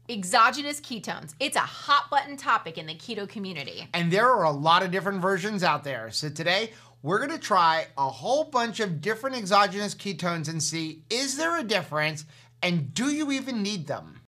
Exogenous ketones. It's a hot button topic in the keto community. And there are a lot of different versions out there. So today, we're gonna try a whole bunch of different exogenous ketones and see, is there a difference and do you even need them?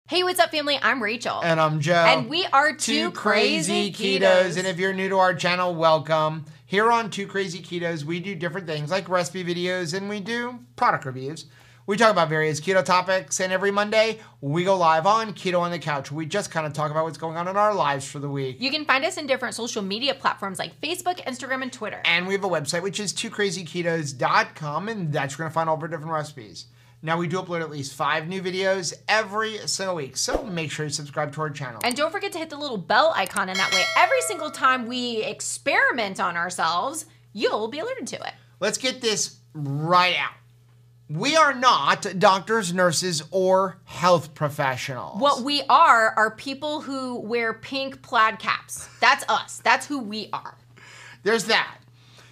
Hey, what's up, family? I'm Rachel. And I'm Joe. And we are Two Crazy Ketos. And if you're new to our channel, welcome. Here on Two Crazy Ketos, we do different things like recipe videos and we do product reviews. We talk about various keto topics, and every Monday, we go live on Keto on the Couch. We just kind of talk about what's going on in our lives for the week. You can find us in different social media platforms like Facebook, Instagram, and Twitter. And we have a website, which is twocrazyketos.com, and that's where you're going to find all of our different recipes. Now, we do upload at least 5 new videos every single week, so make sure you subscribe to our channel. And don't forget to hit the little bell icon, and that way, every single time we experiment on ourselves, you'll be alerted to it. Let's get this right out. We are not doctors, nurses, or health professionals. What we are people who wear pink plaid caps. That's us. That's who we are. There's that.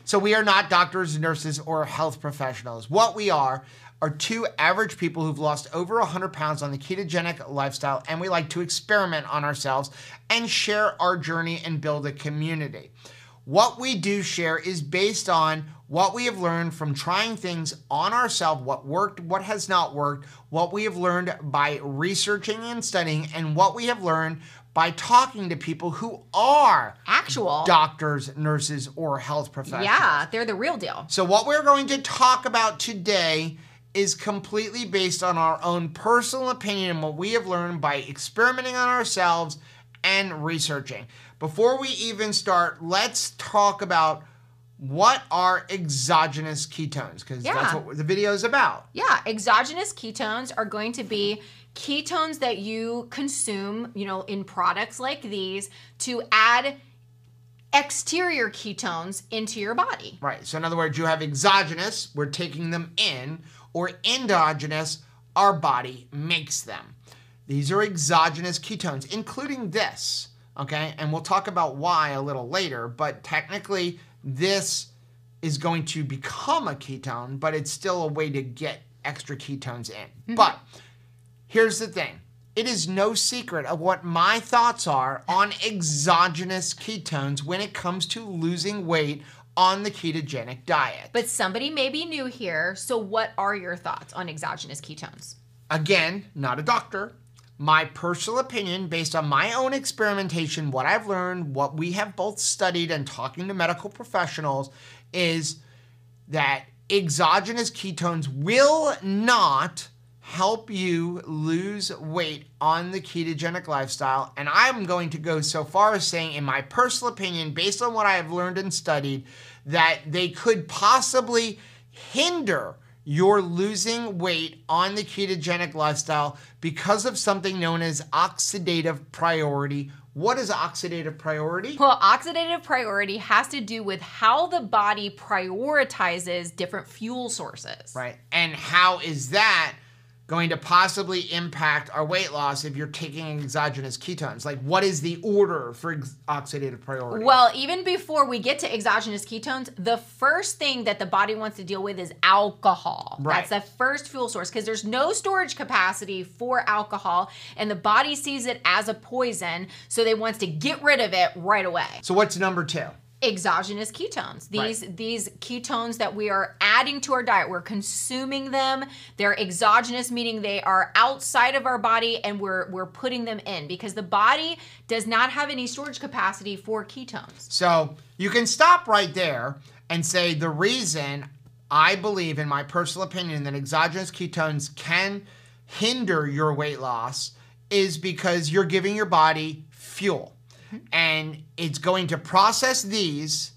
So we are not doctors, nurses, or health professionals. What we are two average people who've lost over 100 pounds on the ketogenic lifestyle, and we like to experiment on ourselves and share our journey and build a community. What we do share is based on what we have learned from trying things on ourselves, what worked, what has not worked, what we have learned by researching and studying, and what we have learned by talking to people who are actual doctors, nurses, or health professionals. Yeah, they're the real deal. So what we're going to talk about today is completely based on our own personal opinion and what we have learned by experimenting on ourselves and researching. Before we even start, let's talk about what are exogenous ketones, because that's what the video is about. Yeah, exogenous ketones are going to be ketones that you consume, in products like these to add exterior ketones into your body. Right, so in other words, you have exogenous, we're taking them in, or endogenous, our body makes them. These are exogenous ketones, including this, okay? And we'll talk about why a little later, but technically this is going to become a ketone, but it's still a way to get extra ketones in. Mm-hmm. But here's the thing. It is no secret of what my thoughts are on exogenous ketones when it comes to losing weight on the ketogenic diet. But somebody may be new here, so what are your thoughts on exogenous ketones? Again, not a doctor. My personal opinion, based on my own experimentation, what I've learned, what we have both studied and talking to medical professionals, is that exogenous ketones will not help you lose weight on the ketogenic lifestyle. And I'm going to go so far as saying, in my personal opinion, based on what I have learned and studied, that they could possibly hinder your losing weight on the ketogenic lifestyle because of something known as oxidative priority. What is oxidative priority? Well, oxidative priority has to do with how the body prioritizes different fuel sources. Right, and how is that going to possibly impact our weight loss if you're taking exogenous ketones? Like, what is the order for oxidative priority? Well, even before we get to exogenous ketones, the first thing that the body wants to deal with is alcohol. Right. That's the first fuel source, because there's no storage capacity for alcohol, and the body sees it as a poison, so they want to get rid of it right away. So what's number 2? Exogenous ketones. These ketones that we are adding to our diet, we're consuming them. They're exogenous, meaning they are outside of our body and we're putting them in because the body does not have any storage capacity for ketones. So you can stop right there and say the reason I believe, in my personal opinion, that exogenous ketones can hinder your weight loss is because you're giving your body fuel. And it's going to process these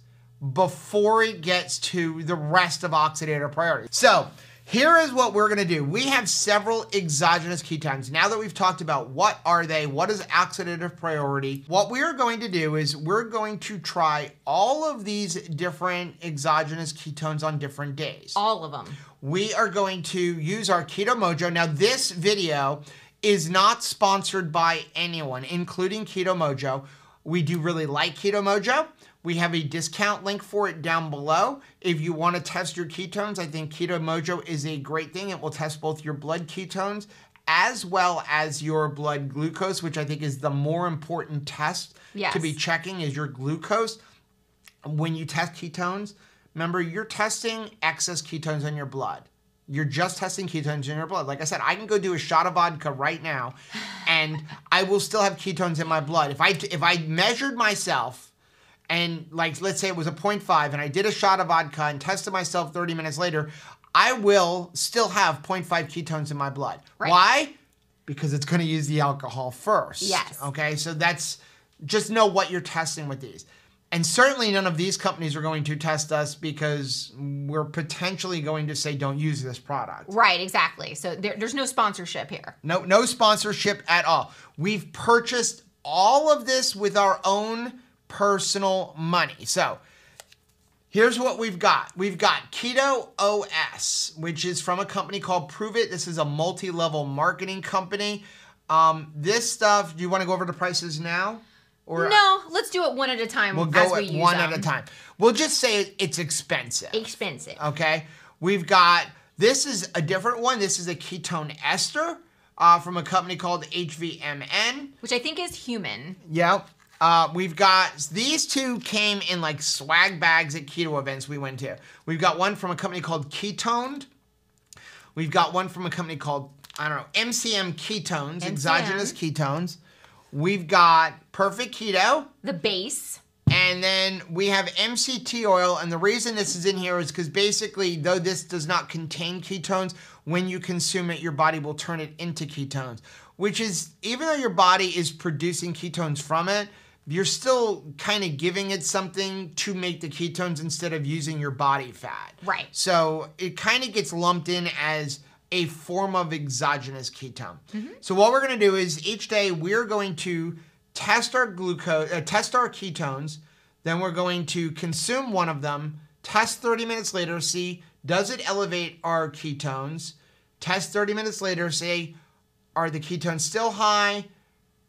before it gets to the rest of oxidative priority. So here is what we're gonna do. We have several exogenous ketones. Now that we've talked about what are they, what is oxidative priority, what we're going to do is we're going to try all of these different exogenous ketones on different days. All of them. We are going to use our Keto Mojo. Now this video is not sponsored by anyone, including Keto Mojo. We do really like Keto Mojo. We have a discount link for it down below. If you want to test your ketones, I think Keto Mojo is a great thing. It will test both your blood ketones as well as your blood glucose, which I think is the more important test to be checking is your glucose. When you test ketones, remember you're testing excess ketones in your blood. You're just testing ketones in your blood. Like I said, I can go do a shot of vodka right now and I will still have ketones in my blood. If I measured myself and like, let's say it was a 0.5 and I did a shot of vodka and tested myself 30 minutes later, I will still have 0.5 ketones in my blood. Right. Why? Because it's going to use the alcohol first. Yes. Okay, so that's, just know what you're testing with these. And certainly none of these companies are going to test us because we're potentially going to say don't use this product. Right, exactly. So there's no sponsorship here. No sponsorship at all. We've purchased all of this with our own personal money. So here's what we've got. We've got Keto OS, which is from a company called Pruvit. This is a multi-level marketing company. This stuff, do you want to go over the prices now? Or no, let's do it one at a time. We'll go at one at a time. We'll just say it's expensive. Expensive. Okay. We've got, this is a different one. This is a ketone ester from a company called HVMN. Which I think is human. Yep. We've got, these two came in like swag bags at keto events we went to. We've got one from a company called Keton'd. We've got one from a company called, I don't know, MCM Ketones, exogenous ketones. We've got Perfect Keto. The base. And then we have MCT Oil. And the reason this is in here is because basically, though this does not contain ketones, when you consume it, your body will turn it into ketones. Which is, even though your body is producing ketones from it, you're still kind of giving it something to make the ketones instead of using your body fat. Right. So it kind of gets lumped in as a form of exogenous ketone. So what we're going to do is each day we're going to test our glucose, test our ketones, then we're going to consume one of them, test 30 minutes later, see does it elevate our ketones, test 30 minutes later, say are the ketones still high,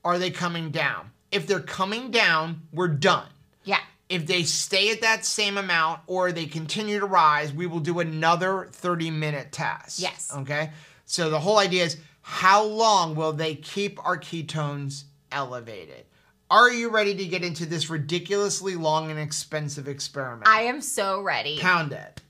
are they coming down? If they're coming down, we're done. Yeah. If they stay at that same amount or they continue to rise, we will do another 30-minute test. Yes. Okay? So the whole idea is how long will they keep our ketones elevated? Are you ready to get into this ridiculously long and expensive experiment? I am so ready. Pound it.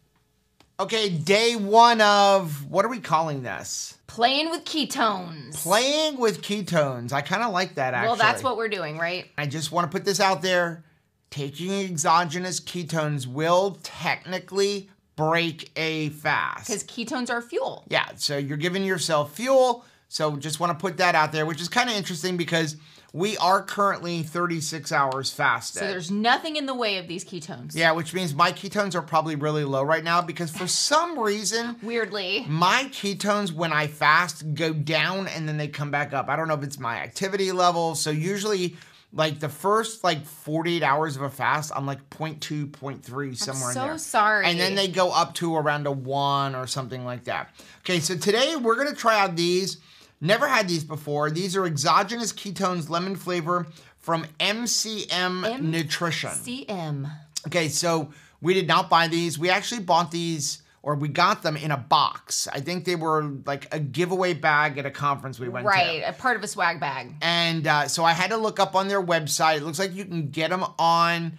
Okay, day one of, what are we calling this? Playing with ketones. Playing with ketones. I kind of like that, actually. Well, that's what we're doing, right? I just want to put this out there. Taking exogenous ketones will technically break a fast. Because ketones are fuel. Yeah, so you're giving yourself fuel. So just want to put that out there, which is kind of interesting because we are currently 36 hours fasted. So there's nothing in the way of these ketones. Yeah, which means my ketones are probably really low right now because for some reason, weirdly, my ketones when I fast go down and then they come back up. I don't know if it's my activity level. So usually like the first like 48 hours of a fast, I'm like 0.2, 0.3, somewhere in there. I'm so sorry. And then they go up to around a 1 or something like that. Okay, so today we're going to try out these. Never had these before. These are exogenous ketones, lemon flavor from MCM Nutrition. MCM. Okay, so we did not buy these. We actually bought these, or we got them in a box. I think they were like a giveaway bag at a conference we went to. Right, a part of a swag bag. And so I had to look up on their website. It looks like you can get them on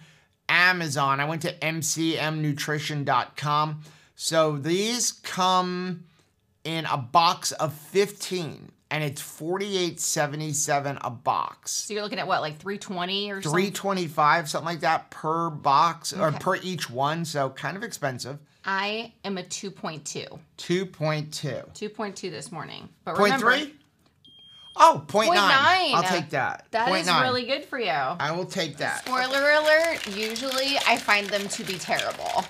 Amazon. I went to mcmnutrition.com. So these come in a box of 15. And it's $48.77 a box. So you're looking at what, like $320 or something? $325, something like that per box, or per each one. So kind of expensive. I am a 2.2. 2.2. 2.2 this morning. But 0.3? Oh, 0.9. 0.9. I'll take that. That 0.9. is really good for you. I will take that. Spoiler alert, usually I find them to be terrible.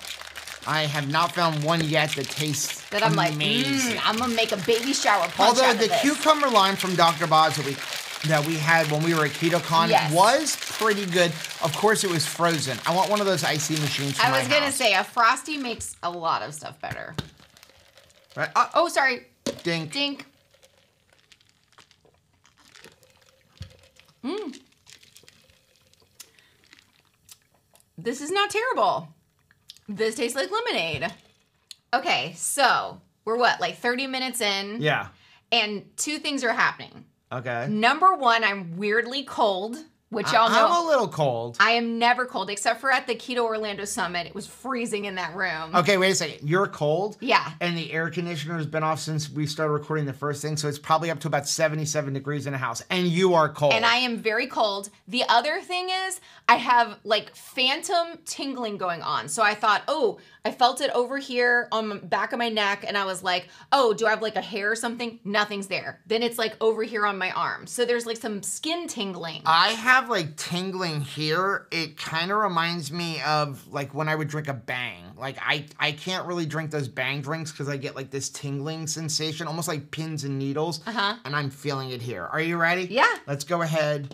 I have not found one yet that tastes that I'm amazing. like, I'm going to make a baby shower punch Although out of the this. cucumber lime from Dr. Boz that we had when we were at KetoCon was pretty good. Of course, it was frozen. I want one of those icy machines for I was going to say, a Frosty makes a lot of stuff better. Right. Oh, sorry. Dink. Dink. This is not terrible. This tastes like lemonade. Okay, so we're what, like 30 minutes in? Yeah. And two things are happening. Okay. Number one, I'm weirdly cold, which y'all know. I'm a little cold. I am never cold, except for at the Keto Orlando Summit. It was freezing in that room. Okay, wait a second. You're cold? Yeah. And the air conditioner has been off since we started recording the first thing, so it's probably up to about 77 degrees in the house. And you are cold. And I am very cold. The other thing is, I have like phantom tingling going on. So I thought, oh, I felt it over here on the back of my neck, and I was like, oh, do I have like a hair or something? Nothing's there. Then it's like over here on my arm. So there's like some skin tingling. I have like tingling here. It kind of reminds me of like when I would drink a Bang. Like I can't really drink those Bang drinks because I get like this tingling sensation, almost like pins and needles. And I'm feeling it here. Are you ready? Yeah. Let's go ahead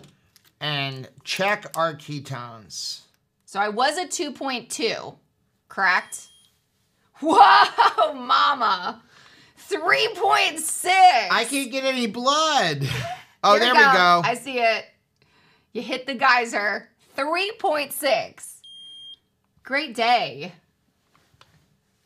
and check our ketones. So I was a 2.2, correct? Whoa, mama. 3.6. I can't get any blood. Oh, Here there we go. I see it. You hit the geyser. 3.6. Great day.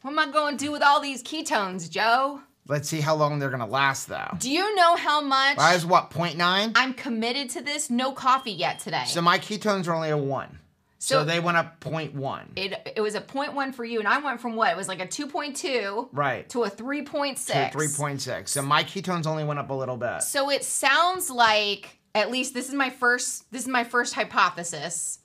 What am I going to do with all these ketones, Joe? Let's see how long they're going to last, though. Do you know how much? That is what, 0.9? I'm committed to this. No coffee yet today. So my ketones are only a 1. So they went up 0.1. It was a 0.1 for you, and I went from what? It was like a 2.2 right. to a 3.6. To 3.6. So my ketones only went up a little bit. So it sounds like, at least this is my first hypothesis.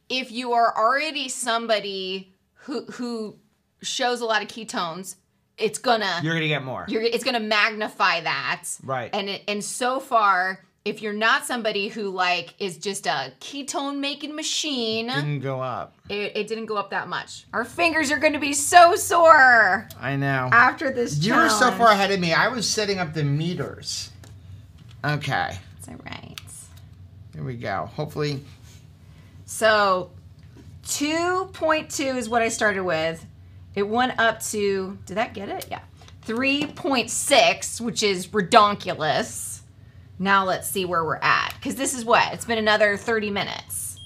If you are already somebody who shows a lot of ketones, you're gonna get more. It's gonna magnify that. Right. And so far, if you're not somebody who like is just a ketone making machine, Didn't go up. It didn't go up that much. Our fingers are gonna be so sore. I know. After this You challenge. were so far ahead of me. I was setting up the meters. Okay. That's all right. Here we go. Hopefully. So 2.2 is what I started with. It went up to, did that get it? Yeah. 3.6, which is redonkulous. Now let's see where we're at. Because this is what? It's been another 30 minutes.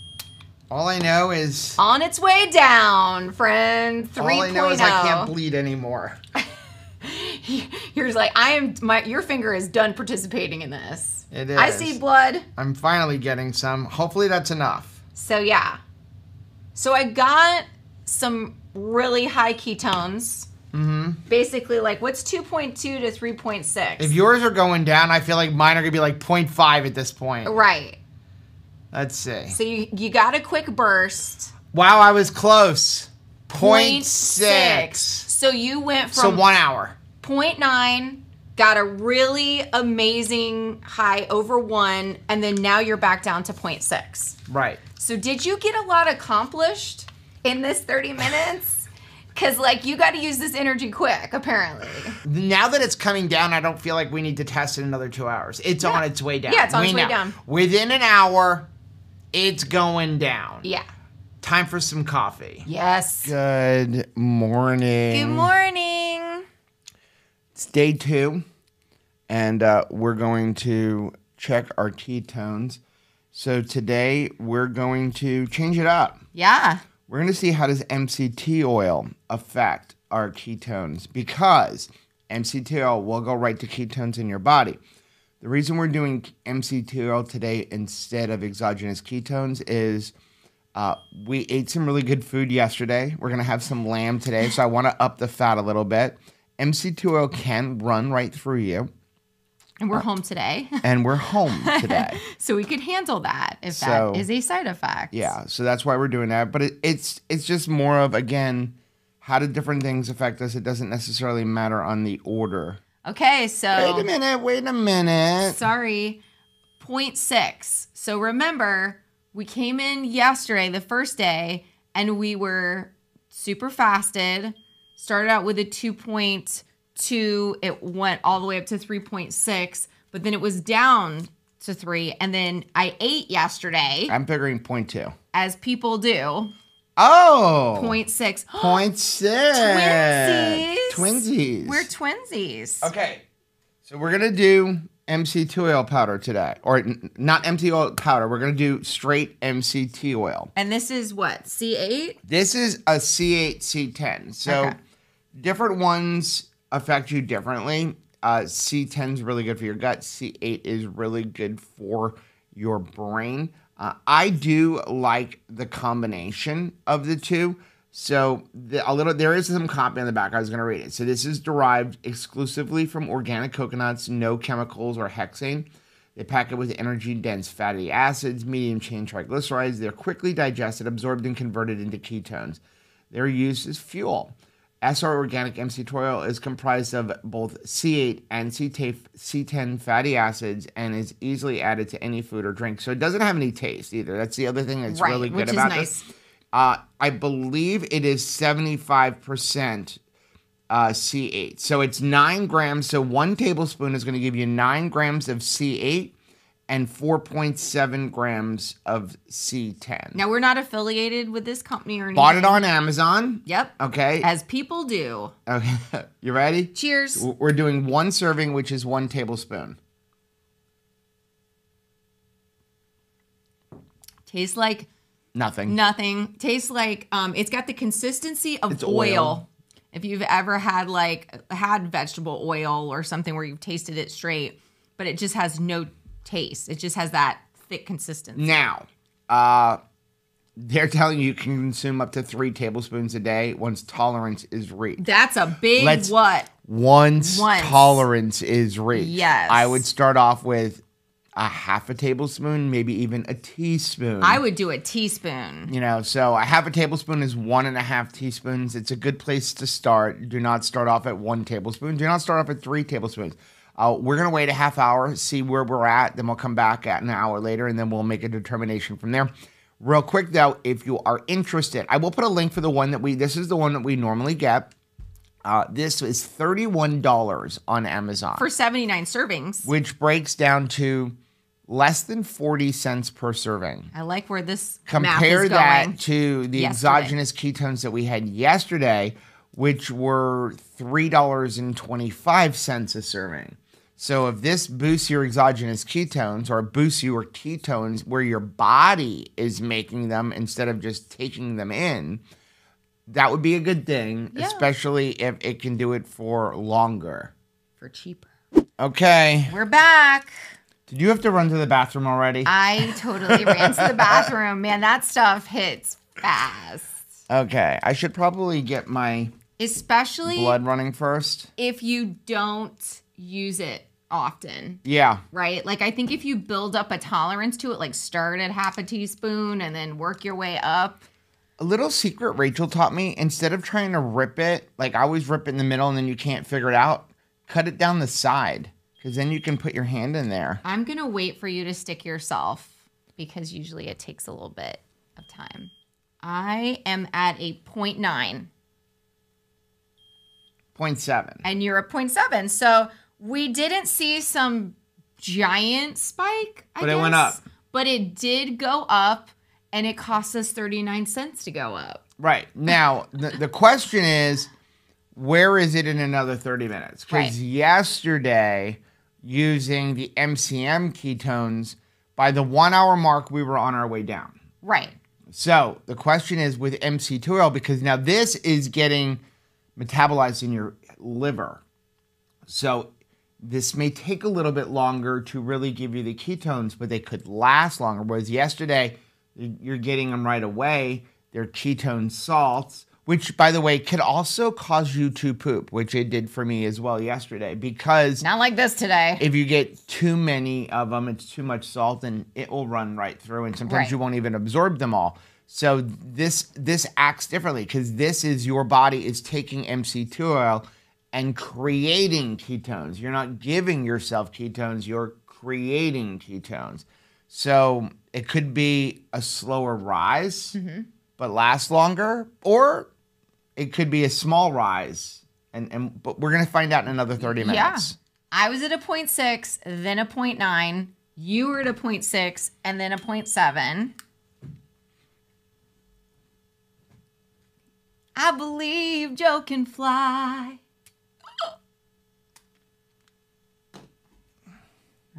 All I know is... On its way down, friend. 3.0. All I know is I can't bleed anymore. You're like, your finger is done participating in this. It is. I see blood. I'm finally getting some. Hopefully that's enough. So yeah. So I got some really high ketones. Basically, like, what's 2.2 to 3.6? If yours are going down, I feel like mine are going to be like 0.5 at this point. Right. Let's see. So you got a quick burst. Wow, I was close. 0.6. So you went from... So 1 hour. 0.9, got a really amazing high over 1, and then now you're back down to 0.6. Right. So did you get a lot accomplished in this 30 minutes? Because, like, you got to use this energy quick, apparently. Now that it's coming down, I don't feel like we need to test it another 2 hours. It's on its way down. Yeah, it's on its way down. Within an hour, it's going down. Yeah. Time for some coffee. Yes. Good morning. Good morning. It's day 2, and we're going to check our ketones. So today, we're going to change it up. Yeah. We're going to see how does MCT oil affect our ketones, because MCT oil will go right to ketones in your body. The reason we're doing MCT oil today instead of exogenous ketones is we ate some really good food yesterday. We're going to have some lamb today, so I want to up the fat a little bit. MCT oil can run right through you. And we're home today. And we're home today. So we could handle that if that is a side effect. Yeah, so that's why we're doing that. But it's just more of, again, how do different things affect us? It doesn't necessarily matter on the order. Okay, so... Wait a minute. Sorry. 0.6. So remember, we came in yesterday, the first day, and we were super fasted. Started out with a 2.2. It went all the way up to 3.6, but then it was down to 3, and then I ate yesterday. I'm figuring 0.2. As people do. Oh! 0.6. 0.6. Twinsies. Twinsies. We're twinsies. Okay. So we're going to do MCT oil powder today. Or not MCT oil powder. We're going to do straight MCT oil. And this is what? C8? This is a C8, C10. So different ones affect you differently. C10 is really good for your gut. C8 is really good for your brain. I do like the combination of the two. So there is some copy on the back. I was going to read it. So this is derived exclusively from organic coconuts, no chemicals or hexane. They pack it with energy-dense fatty acids, medium-chain triglycerides. They're quickly digested, absorbed, and converted into ketones. They're used as fuel. SR Organic MCT oil is comprised of both C8 and C10 fatty acids and is easily added to any food or drink. So it doesn't have any taste either. That's the other thing that's really good about this. I believe it is 75% C8. So it's 9 grams. So 1 tablespoon is going to give you 9 grams of C8 and 4.7 grams of C10. Now, we're not affiliated with this company or anything. Bought it on Amazon. Yep. Okay. As people do. Okay. You ready? Cheers. We're doing 1 serving, which is 1 tablespoon. Tastes like... Nothing. Nothing. Tastes like... it's got the consistency of oil. If you've ever had vegetable oil or something where you've tasted it straight, but it just has no taste. It just has that thick consistency. Now, they're telling you can consume up to 3 tablespoons a day once tolerance is reached. That's a big what? Once tolerance is reached. Yes. I would start off with a half a tablespoon, maybe even a teaspoon. I would do a teaspoon. You know, so a half a tablespoon is 1.5 teaspoons. It's a good place to start. Do not start off at 1 tablespoon. Do not start off at 3 tablespoons. We're going to wait a half hour, see where we're at. Then we'll come back at an hour later, and then we'll make a determination from there. Real quick, though, if you are interested, I will put a link for the one that this is the one that we normally get. This is $31 on Amazon. For 79 servings. Which breaks down to less than 40 cents per serving. I like where this Compare math is that going. to the exogenous ketones that we had yesterday, which were $3.25 a serving. So if this boosts your exogenous ketones or boosts your ketones where your body is making them instead of just taking them in, that would be a good thing, especially if it can do it for longer. For cheaper. Okay. We're back. Did you have to run to the bathroom already? I totally ran to the bathroom. Man, that stuff hits fast. Okay. I should probably get my blood running first. If you don't use it often. Yeah. Right? Like, I think if you build up a tolerance to it, like start at half a teaspoon and then work your way up. A little secret Rachel taught me, instead of trying to rip it, like I always rip it in the middle and then you can't figure it out, cut it down the side. Because then you can put your hand in there. I'm going to wait for you to stick yourself because usually it takes a little bit of time. I am at a 0.9. 0.7. And you're at 0.7. So we didn't see some giant spike, I guess. But it went up. But it did go up, and it cost us 39 cents to go up. Right. Now, the question is, where is it in another 30 minutes? Because yesterday, using the MCM ketones, by the 1 hour mark, we were on our way down. Right. So the question is with MCT oil, because now this is getting metabolized in your liver. So this may take a little bit longer to really give you the ketones, but they could last longer. Whereas yesterday, you're getting them right away. They're ketone salts, which, by the way, could also cause you to poop, which it did for me as well yesterday. Because not like this today. If you get too many of them, it's too much salt, and it will run right through, and sometimes you won't even absorb them all. So this acts differently because this is your body is taking MCT oil and creating ketones. You're not giving yourself ketones, you're creating ketones. So it could be a slower rise, but last longer, or it could be a small rise, but we're going to find out in another 30 minutes. Yeah. I was at a 0.6, then a 0.9. You were at a 0.6, and then a 0.7. I believe Joe can fly.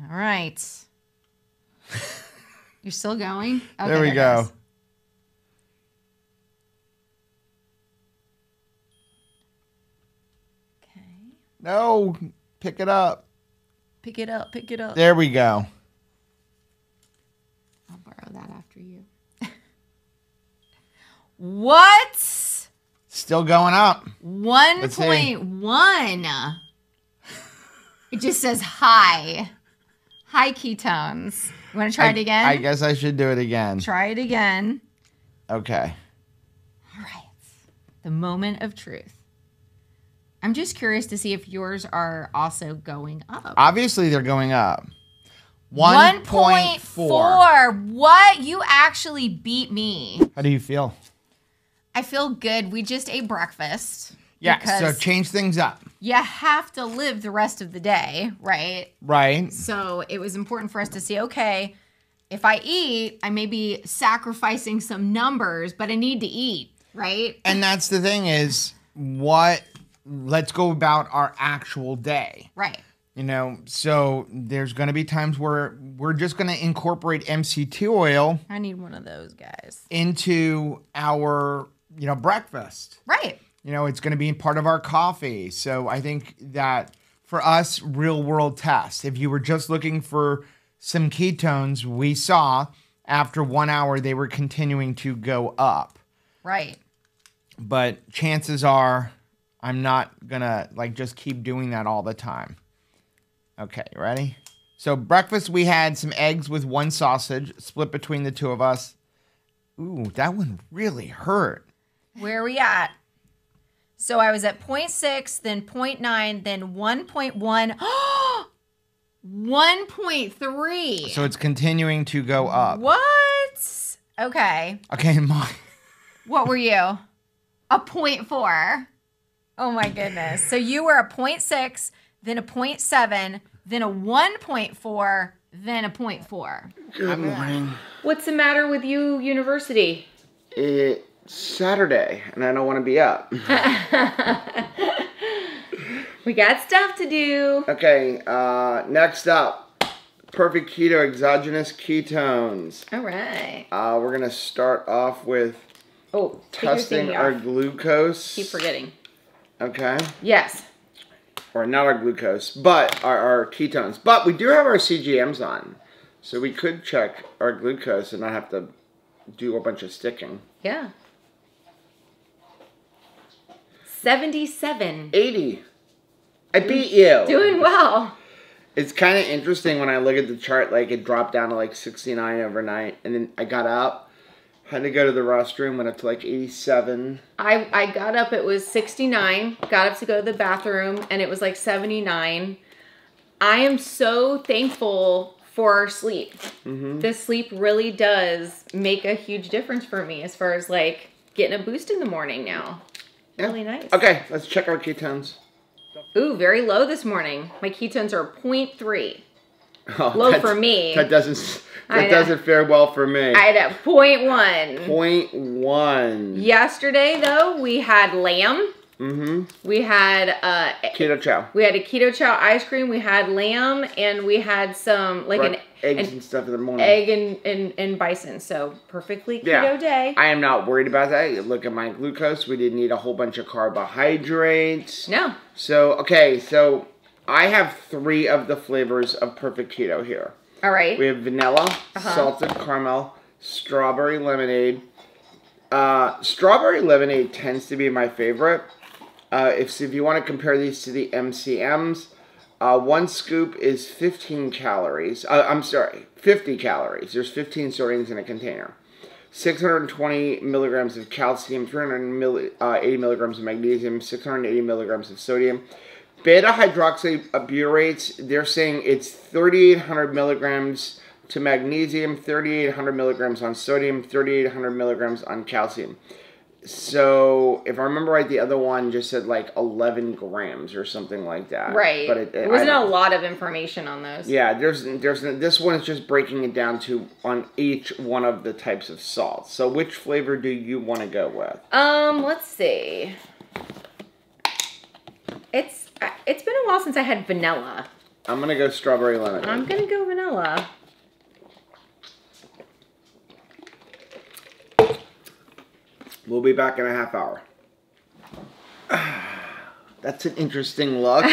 All right. You're still going? Okay, there we go. Goes. Okay. No, pick it up. Pick it up, pick it up. There we go. I'll borrow that after you. What? Still going up. 1.1. It just says hi. Hi, ketones. You want to try it again? I guess I should do it again. Try it again. Okay. All right. The moment of truth. I'm just curious to see if yours are also going up. Obviously, they're going up. 1.4. What? You actually beat me. How do you feel? I feel good. We just ate breakfast. Yeah, so change things up. You have to live the rest of the day, right? Right. So it was important for us to see, okay, if I eat, I may be sacrificing some numbers, but I need to eat, right? And that's the thing is, let's go about our actual day. Right. You know, so there's going to be times where we're just going to incorporate MCT oil. I need one of those guys. Into our, breakfast. Right. It's going to be part of our coffee. So I think that for us, real world tests, if you were just looking for some ketones, we saw after 1 hour, they were continuing to go up. Right. But chances are I'm not going to just keep doing that all the time. Okay, ready? So breakfast, we had some eggs with 1 sausage split between the two of us. Ooh, that one really hurt. Where are we at? So I was at 0.6, then 0.9, then 1.1. 1.3. So it's continuing to go up. What? Okay. Okay, Mom. What were you? A 0.4. Oh my goodness. So you were a 0.6, then a 0.7, then a 1.4, then a 0.4. Good morning. What's the matter with you, university? It's Saturday, and I don't want to be up. We got stuff to do. Okay, next up, perfect keto exogenous ketones. All right. We're going to start off with testing our glucose. Keep forgetting. Okay. Yes. Or not our glucose, but our ketones. But we do have our CGMs on. So we could check our glucose and not have to do a bunch of sticking. Yeah. 77. 80. I beat you. Doing well. It's kind of interesting when I look at the chart, it dropped down to 69 overnight. And then I got up, had to go to the restroom, went up to 87. I got up, it was 69, got up to go to the bathroom, and it was 79. I am so thankful for our sleep. Mm-hmm. The sleep really does make a huge difference for me as far as getting a boost in the morning now. Yeah. Really nice. Okay, let's check our ketones. Ooh, very low this morning. My ketones are 0.3. Oh, low for me. That doesn't fare well for me. I had a 0.1. 0.1. Yesterday, though, we had lamb. Mm-hmm. We had keto chow. We had a keto chow ice cream. We had lamb, and we had some eggs and stuff in the morning. Egg and bison. So perfectly keto day. I am not worried about that. You look at my glucose. We didn't eat a whole bunch of carbohydrates. No. So I have 3 of the flavors of perfect keto here. All right. We have vanilla, salted caramel, strawberry lemonade. Strawberry lemonade tends to be my favorite. If you want to compare these to the MCMs, 1 scoop is 15 calories. 50 calories. There's 15 servings in a container. 620 milligrams of calcium, 380 milligrams of magnesium, 680 milligrams of sodium. Beta hydroxybutirates, they're saying it's 3,800 milligrams to magnesium, 3,800 milligrams on sodium, 3,800 milligrams on calcium. So, if I remember right, the other one just said 11 grams or something like that. Right. But it wasn't a lot of information on those. Yeah, there's this one is just breaking it down to on each one of the types of salts. So, which flavor do you want to go with? Let's see. It's been a while since I had vanilla. I'm going to go strawberry lemonade. I'm going to go vanilla. We'll be back in a half hour. That's an interesting look.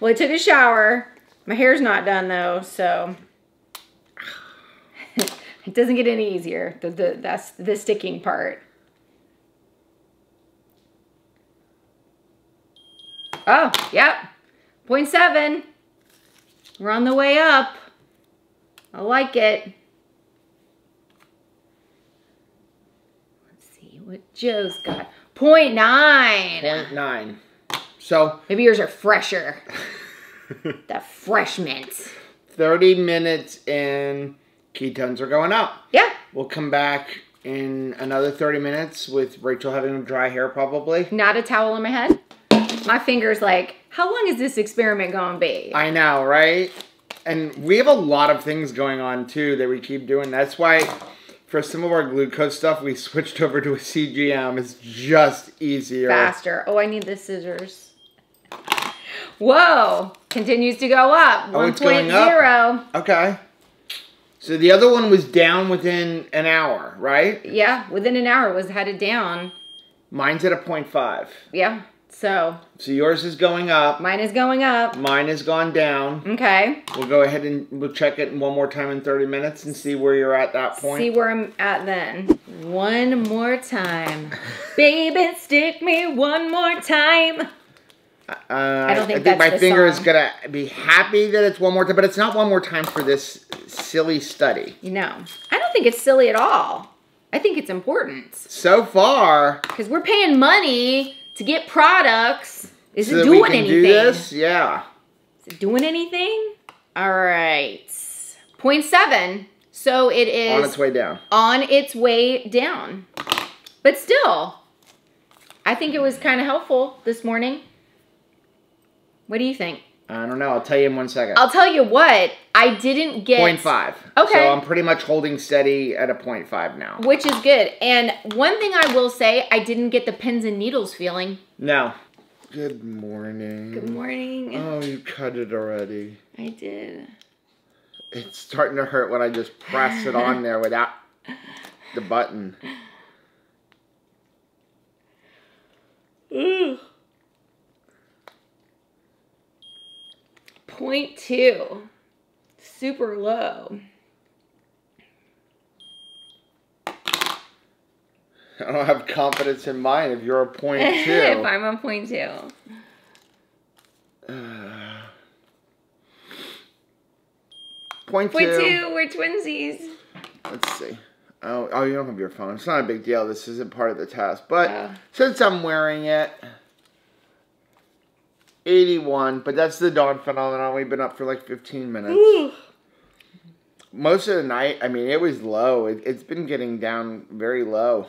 Well, I took a shower. My hair's not done though, so it doesn't get any easier. That's the sticking part. Oh, yep. 0.7. We're on the way up. I like it. Let's see what Joe's got. 0.9. 0.9. So maybe yours are fresher. The fresh mint. 30 minutes in, ketones are going up. Yeah. We'll come back in another 30 minutes with Rachel having dry hair probably. Not a towel on my head. My finger's like, how long is this experiment going to be? I know, right? And we have a lot of things going on too that we keep doing. That's why for some of our glucose stuff, we switched over to a CGM. It's just easier. Faster. Oh, I need the scissors. Whoa. Continues to go up. Oh, it's going up. Okay. So the other one was down within an hour, right? Yeah, within an hour it was headed down. Mine's at a 0.5. Yeah, so yours is going up. Mine is going up. Mine has gone down. Okay. We'll go ahead and we'll check it one more time in 30 minutes and see where you're at that point. See where I'm at then. One more time. Baby, stick me one more time. I don't think that's my finger song. is going to be happy that it's one more time, but it's not one more time for this silly study. No. I don't think it's silly at all. I think it's important. So far. Because we're paying money to get products. Is so it doing anything? Do this? Yeah. Is it doing anything? All right. 0.7. So it is on its way down. On its way down. But still, I think it was kind of helpful this morning. What do you think? I don't know. I'll tell you in 1 second. I'll tell you what. I didn't get 0.5. Okay. So I'm pretty much holding steady at a 0.5 now. Which is good. And one thing I will say, I didn't get the pins and needles feeling. No. Good morning. Good morning. Oh, you cut it already. I did. It's starting to hurt when I just press it on there without the button. Ooh. 0.2. Super low. I don't have confidence in mine if you're a 0.2. If I'm a 0.2. 0.2, we're twinsies. Let's see. Oh, you don't have your phone. It's not a big deal. This isn't part of the test. But since I'm wearing it, 81. But that's the dawn phenomenon. We've been up for like 15 minutes. Ooh. Most of the night, I mean, it was low. It's been getting down very low.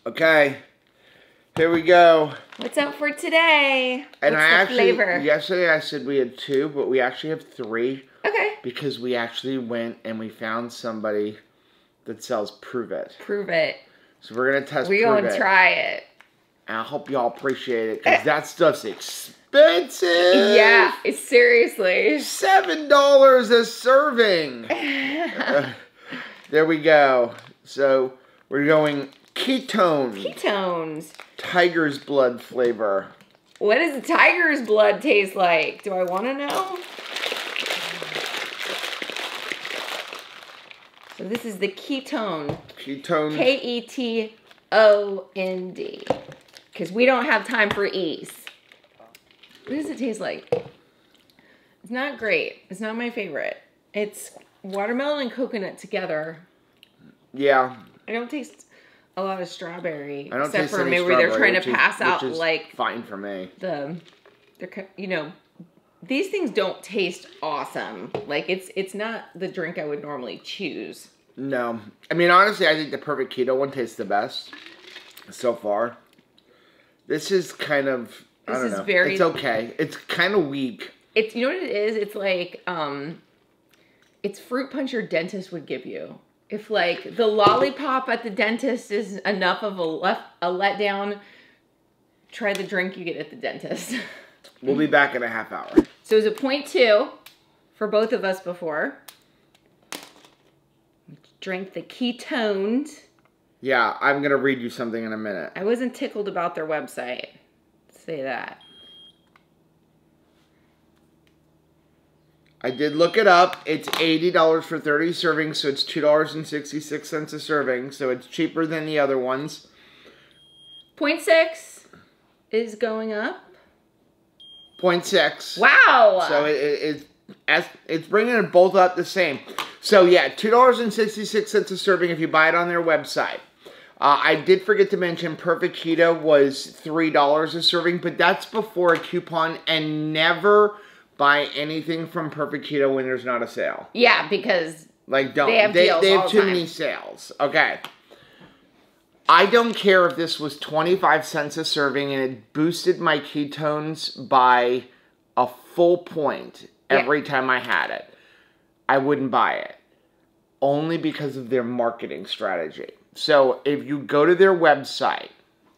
Okay. Here we go. What's up for today? And What's the flavor? Yesterday I said we had 2, but we actually have 3. Okay. Because we actually went and we found somebody that sells Pruvit. Pruvit. So we're going to test Pruvit. We're going to try it. And I hope y'all appreciate it because that stuff's expensive. Yeah, it's seriously. $7 a serving. There we go. So we're going Ketones. Ketones. Tiger's blood flavor. What does the tiger's blood taste like? Do I want to know? So this is the Ketone. Ketone. K-E-T-O-N-D. Because we don't have time for E's. What does it taste like? It's not great. It's not my favorite. It's watermelon and coconut together. Yeah. I don't taste a lot of strawberry. I don't except taste for any maybe strawberry, they're trying to which pass out is like fine for me. They're, you know, these things don't taste awesome. Like it's not the drink I would normally choose. No. I mean, honestly, I think the Perfect Keto one tastes the best so far. This is kind of, I don't know. It's okay. It's kind of weak. It's, you know what it is? It's like, it's fruit punch your dentist would give you. If like the lollipop at the dentist is enough of a letdown, try the drink you get at the dentist. We'll be back in a half hour. So So it was a 0.2 for both of us before. Drank the Keton'd. Yeah, I'm going to read you something in a minute. I wasn't tickled about their website. Say that. I did look it up. It's $80 for 30 servings, so it's $2.66 a serving. So it's cheaper than the other ones. 0.6 is going up. 0.6. Wow. So it's bringing it both up the same. So yeah, $2.66 a serving if you buy it on their website. I did forget to mention Perfect Keto was $3 a serving, but that's before a coupon, and never buy anything from Perfect Keto when there's not a sale. Yeah, because like don't they have too many sales. Okay. I don't care if this was 25 cents a serving and it boosted my ketones by a full point every time I had it. I wouldn't buy it. Only because of their marketing strategy. So if you go to their website,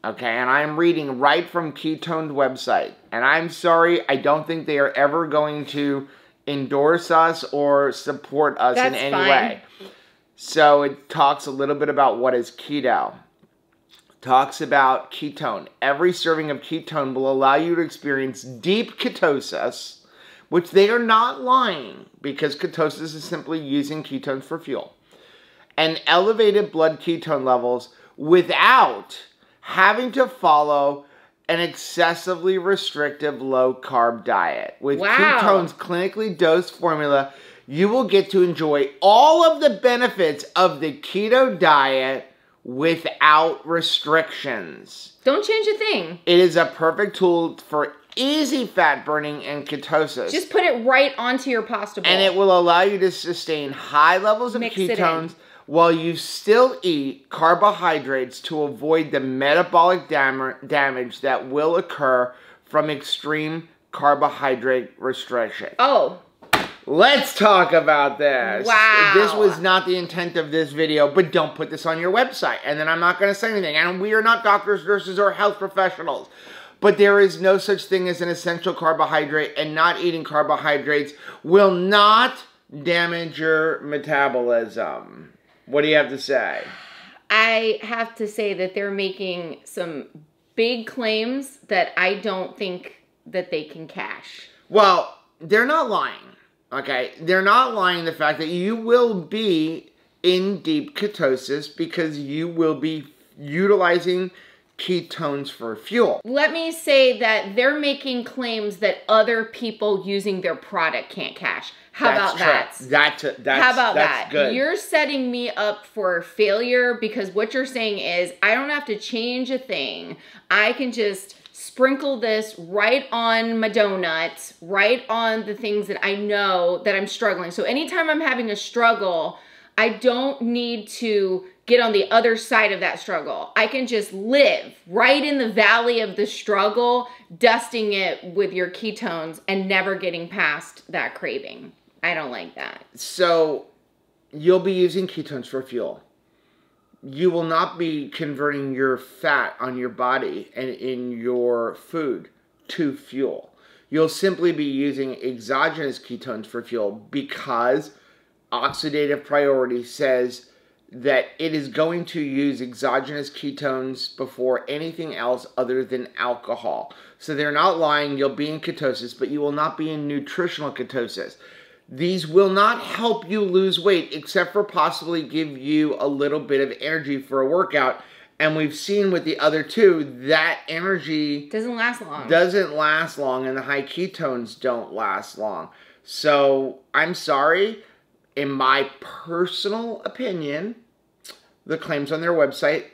okay, and I'm reading right from Keton'd website, and I'm sorry, I don't think they are ever going to endorse us or support us in any way. So it talks a little bit about what is keto. Talks about ketone. Every serving of ketone will allow you to experience deep ketosis, which they are not lying, because ketosis is simply using ketones for fuel, and elevated blood ketone levels without having to follow an excessively restrictive low-carb diet. With Keton's clinically dosed formula, you will get to enjoy all of the benefits of the keto diet without restrictions. Don't change a thing. It is a perfect tool for easy fat burning and ketosis. Just put it right onto your pasta bowl. And it will allow you to sustain high levels of ketones while you still eat carbohydrates to avoid the metabolic damage that will occur from extreme carbohydrate restriction. Oh. Let's talk about this. Wow. This was not the intent of this video, but don't put this on your website. And then I'm not going to say anything. And we are not doctors, nurses, or health professionals. But there is no such thing as an essential carbohydrate, and not eating carbohydrates will not damage your metabolism. What do you have to say? I have to say that they're making some big claims that I don't think that they can cash. Well, they're not lying. Okay, they're not lying the fact that you will be in deep ketosis because you will be utilizing ketones for fuel. Let me say that they're making claims that other people using their product can't cash. How about that? How about that? Good. You're setting me up for failure, because what you're saying is I don't have to change a thing. I can just sprinkle this right on my donuts, right on the things that I know that I'm struggling. So anytime I'm having a struggle, I don't need to get on the other side of that struggle. I can just live right in the valley of the struggle, dusting it with your ketones and never getting past that craving. I don't like that. So you'll be using ketones for fuel. You will not be converting your fat on your body and in your food to fuel. You'll simply be using exogenous ketones for fuel, because oxidative priority says that it is going to use exogenous ketones before anything else other than alcohol. So they're not lying. You'll be in ketosis, but you will not be in nutritional ketosis. These will not help you lose weight, except for possibly give you a little bit of energy for a workout. And we've seen with the other two, that energy doesn't last long. And the high ketones don't last long. So I'm sorry. In my personal opinion, the claims on their website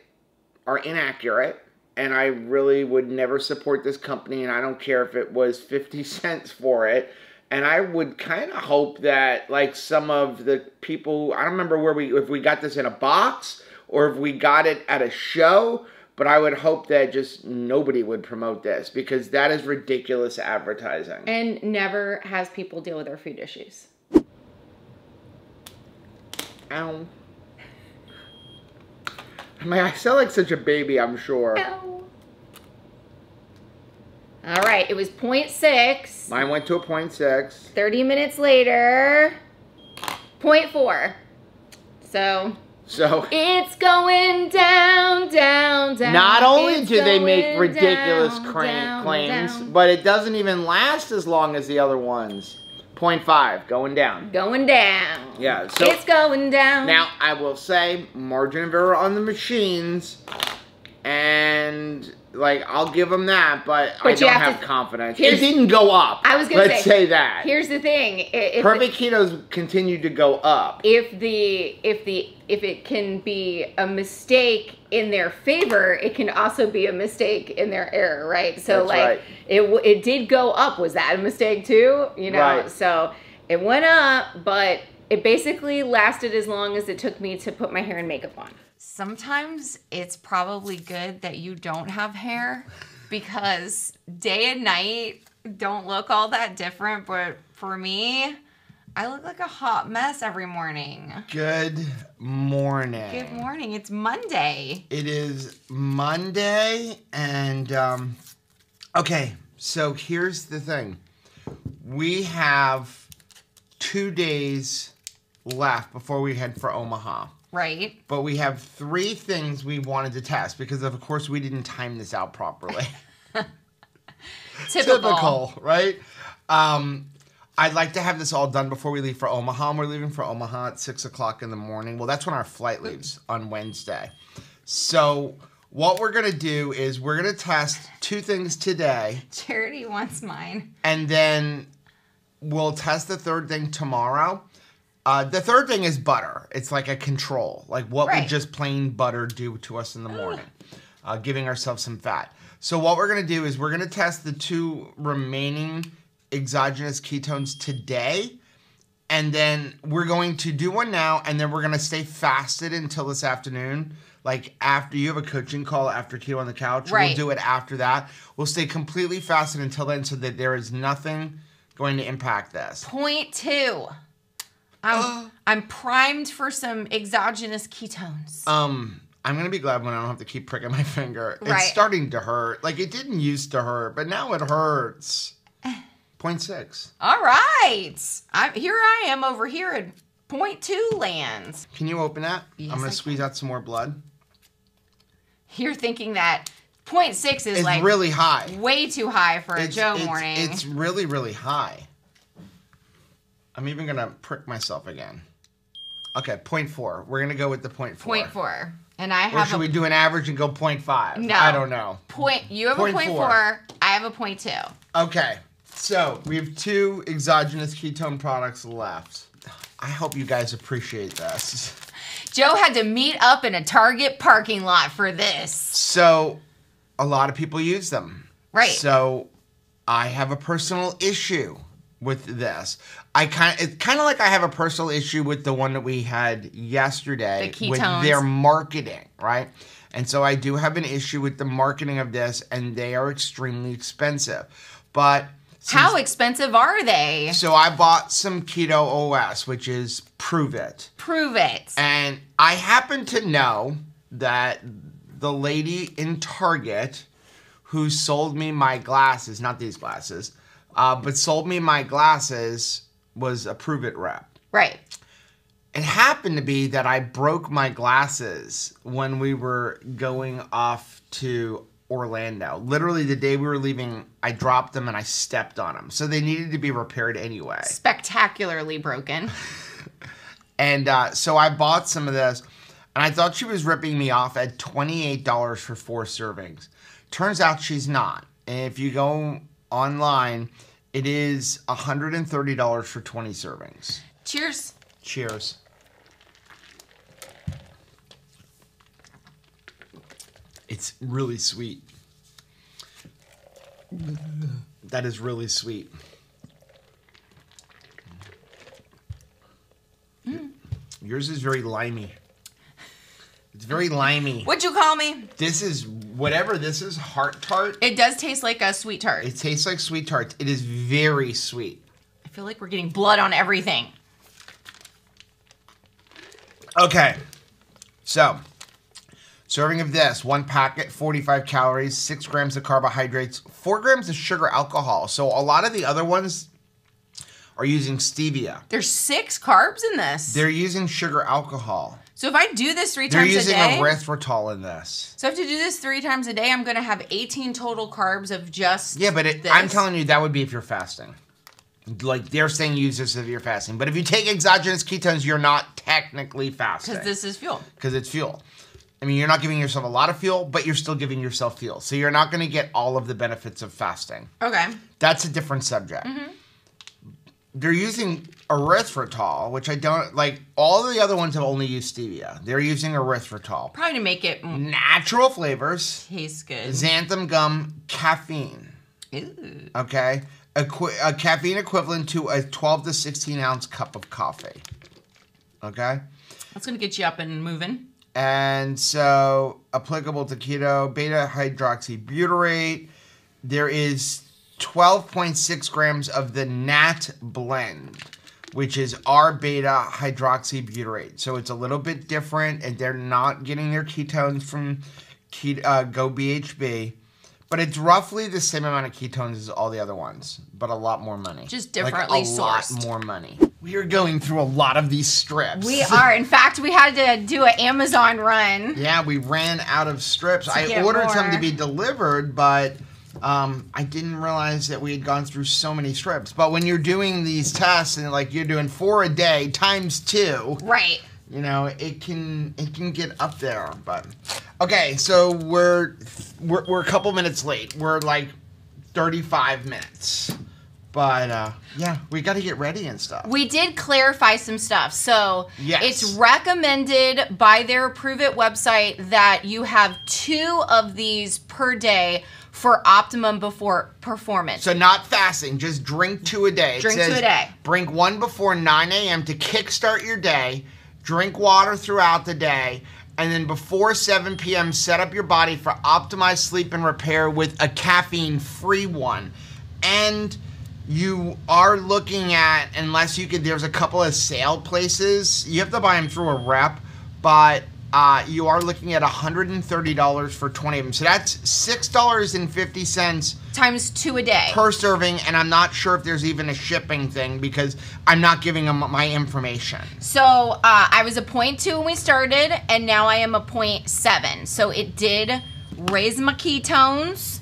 are inaccurate. And I really would never support this company. And I don't care if it was 50 cents for it. And I would kind of hope that, like, some of the people, I don't remember if we got this in a box or if we got it at a show, but I would hope that just nobody would promote this, because that is ridiculous advertising. And never has people deal with their food issues. Ow. I mean, I sound like such a baby, I'm sure. Ow. All right, it was 0.6. Mine went to a 0.6. 30 minutes later, 0.4. So it's going down, down, down. Not only It's do they make going ridiculous down, claims, down. but it doesn't even last as long as the other ones. 0.5, going down. Going down. Yeah, so it's going down. now I will say margin of error on the machines, and like I'll give them that, but I don't have confidence. It didn't go up. I was gonna Let's say that. Here's the thing: Perfect Ketos continued to go up. If it can be a mistake in their favor, it can also be a mistake in their error, right? So That's right. it did go up. Was that a mistake too? You know, Right. So it went up, but it basically lasted as long as it took me to put my hair and makeup on. Sometimes it's probably good that you don't have hair because day and night don't look all that different. But for me, I look like a hot mess every morning. Good morning. Good morning. It's Monday. It is Monday, and okay, so here's the thing. We have 2 days left before we head for Omaha. Right. But we have 3 things we wanted to test because, of course, we didn't time this out properly. Typical, right? I'd like to have this all done before we leave for Omaha. And we're leaving for Omaha at 6 o'clock in the morning. Well, that's when our flight leaves on Wednesday. So what we're going to do is we're going to test 2 things today. Charity wants mine. And then we'll test the 3rd thing tomorrow. The 3rd thing is butter. It's like a control. Like what would just plain butter do to us in the morning? Giving ourselves some fat. So what we're going to do is we're going to test the 2 remaining exogenous ketones today. And then we're going to do one now. And then we're going to stay fasted until this afternoon. Like after you have a coaching call after Keto on the Couch. We'll do it after that. We'll stay completely fasted until then so that there is nothing going to impact this. 0.2. I'm primed for some exogenous ketones. I'm going to be glad when I don't have to keep pricking my finger. It's starting to hurt. Like, it didn't used to hurt, but now it hurts. 0.6. All right. Here I am over here at 0.2 lands. Can you open that? Yes, I'm going to squeeze out some more blood. You're thinking that 0.6 is like really high. Way too high for a Joe morning. It's really, really high. I'm even going to prick myself again. Okay, 0.4. We're going to go with the 0.4. 0.4. And I have or should we do an average and go 0.5? No. I don't know. You have a 0.4. I have a 0.2. Okay, so we have 2 exogenous ketone products left. I hope you guys appreciate this. Joe had to meet up in a Target parking lot for this. So a lot of people use them. Right. So I have a personal issue with this. It's kind of like I have a personal issue with the one that we had yesterday with their marketing, right? And so I do have an issue with the marketing of this, and they are extremely expensive. But how expensive are they? So I bought some Keto OS, which is Pruvit. Pruvit. And I happen to know that the lady in Target who sold me my glasses, not these glasses, but sold me my glasses was a Pruvit rep. Right. It happened to be that I broke my glasses when we were going off to Orlando. Literally the day we were leaving, I dropped them and I stepped on them. So they needed to be repaired anyway. Spectacularly broken. And so I bought some of this, and I thought she was ripping me off at $28 for 4 servings. Turns out she's not. And if you go online, it is $130 for 20 servings. Cheers. Cheers. It's really sweet. That is really sweet. Yours is very limey. It's very limey. What'd you call me? This is, whatever this is, heart tart. It does taste like a sweet tart. It tastes like sweet tarts. It is very sweet. I feel like we're getting blood on everything. Okay. So Serving of this, 1 packet, 45 calories, 6 grams of carbohydrates, 4 grams of sugar alcohol. So a lot of the other ones are using stevia. There's 6 carbs in this. They're using sugar alcohol. So if I do this 3 They're times a using day, erythritol in this. so if I have to do this 3 times a day, I'm going to have 18 total carbs of just Yeah, but this. I'm telling you, that would be if you're fasting. Like, they're saying use this if you're fasting. But if you take exogenous ketones, you're not technically fasting. Because this is fuel. Because it's fuel. I mean, you're not giving yourself a lot of fuel, but you're still giving yourself fuel. So you're not going to get all of the benefits of fasting. Okay. That's a different subject. They're using erythritol, which I don't, like, all of the other ones have only used stevia. They're using erythritol. Probably to make it Natural flavors. taste good. Xanthan gum, caffeine. Ooh. Okay? A caffeine equivalent to a 12 to 16 ounce cup of coffee. Okay? That's going to get you up and moving. And so, applicable to keto, beta hydroxybutyrate. There is 12.6 grams of the NAT blend, which is R-beta hydroxybutyrate. So it's a little bit different, and they're not getting their ketones from Go BHB. But it's roughly the same amount of ketones as all the other ones, but a lot more money. Just differently sourced. Like a lot more money. We are going through a lot of these strips. We are. In fact, we had to do an Amazon run. Yeah, we ran out of strips. I get ordered more. some to be delivered, but I didn't realize that we had gone through so many strips. But when you're doing these tests and like you're doing 4 a day times 2, Right. you know, it can get up there. But okay, so we're a couple minutes late. We're like 35 minutes. But yeah, we got to get ready and stuff. We did clarify some stuff. So Yes. it's recommended by their Pruvit website that you have 2 of these per day for optimum before performance. So not fasting, just drink 2 a day. It Drink 2 says a day. Drink 1 before 9 a.m. to kickstart your day. Drink water throughout the day. And then before 7 p.m., set up your body for optimized sleep and repair with a caffeine-free one. And you are looking at, unless you could, there's a couple of sale places. You have to buy them through a rep, but you are looking at $130 for 20 of them. So that's $6.50 Times 2 a day. per serving, and I'm not sure if there's even a shipping thing because I'm not giving them my information. So I was a 0.2 when we started, and now I am a 0.7. So it did raise my ketones.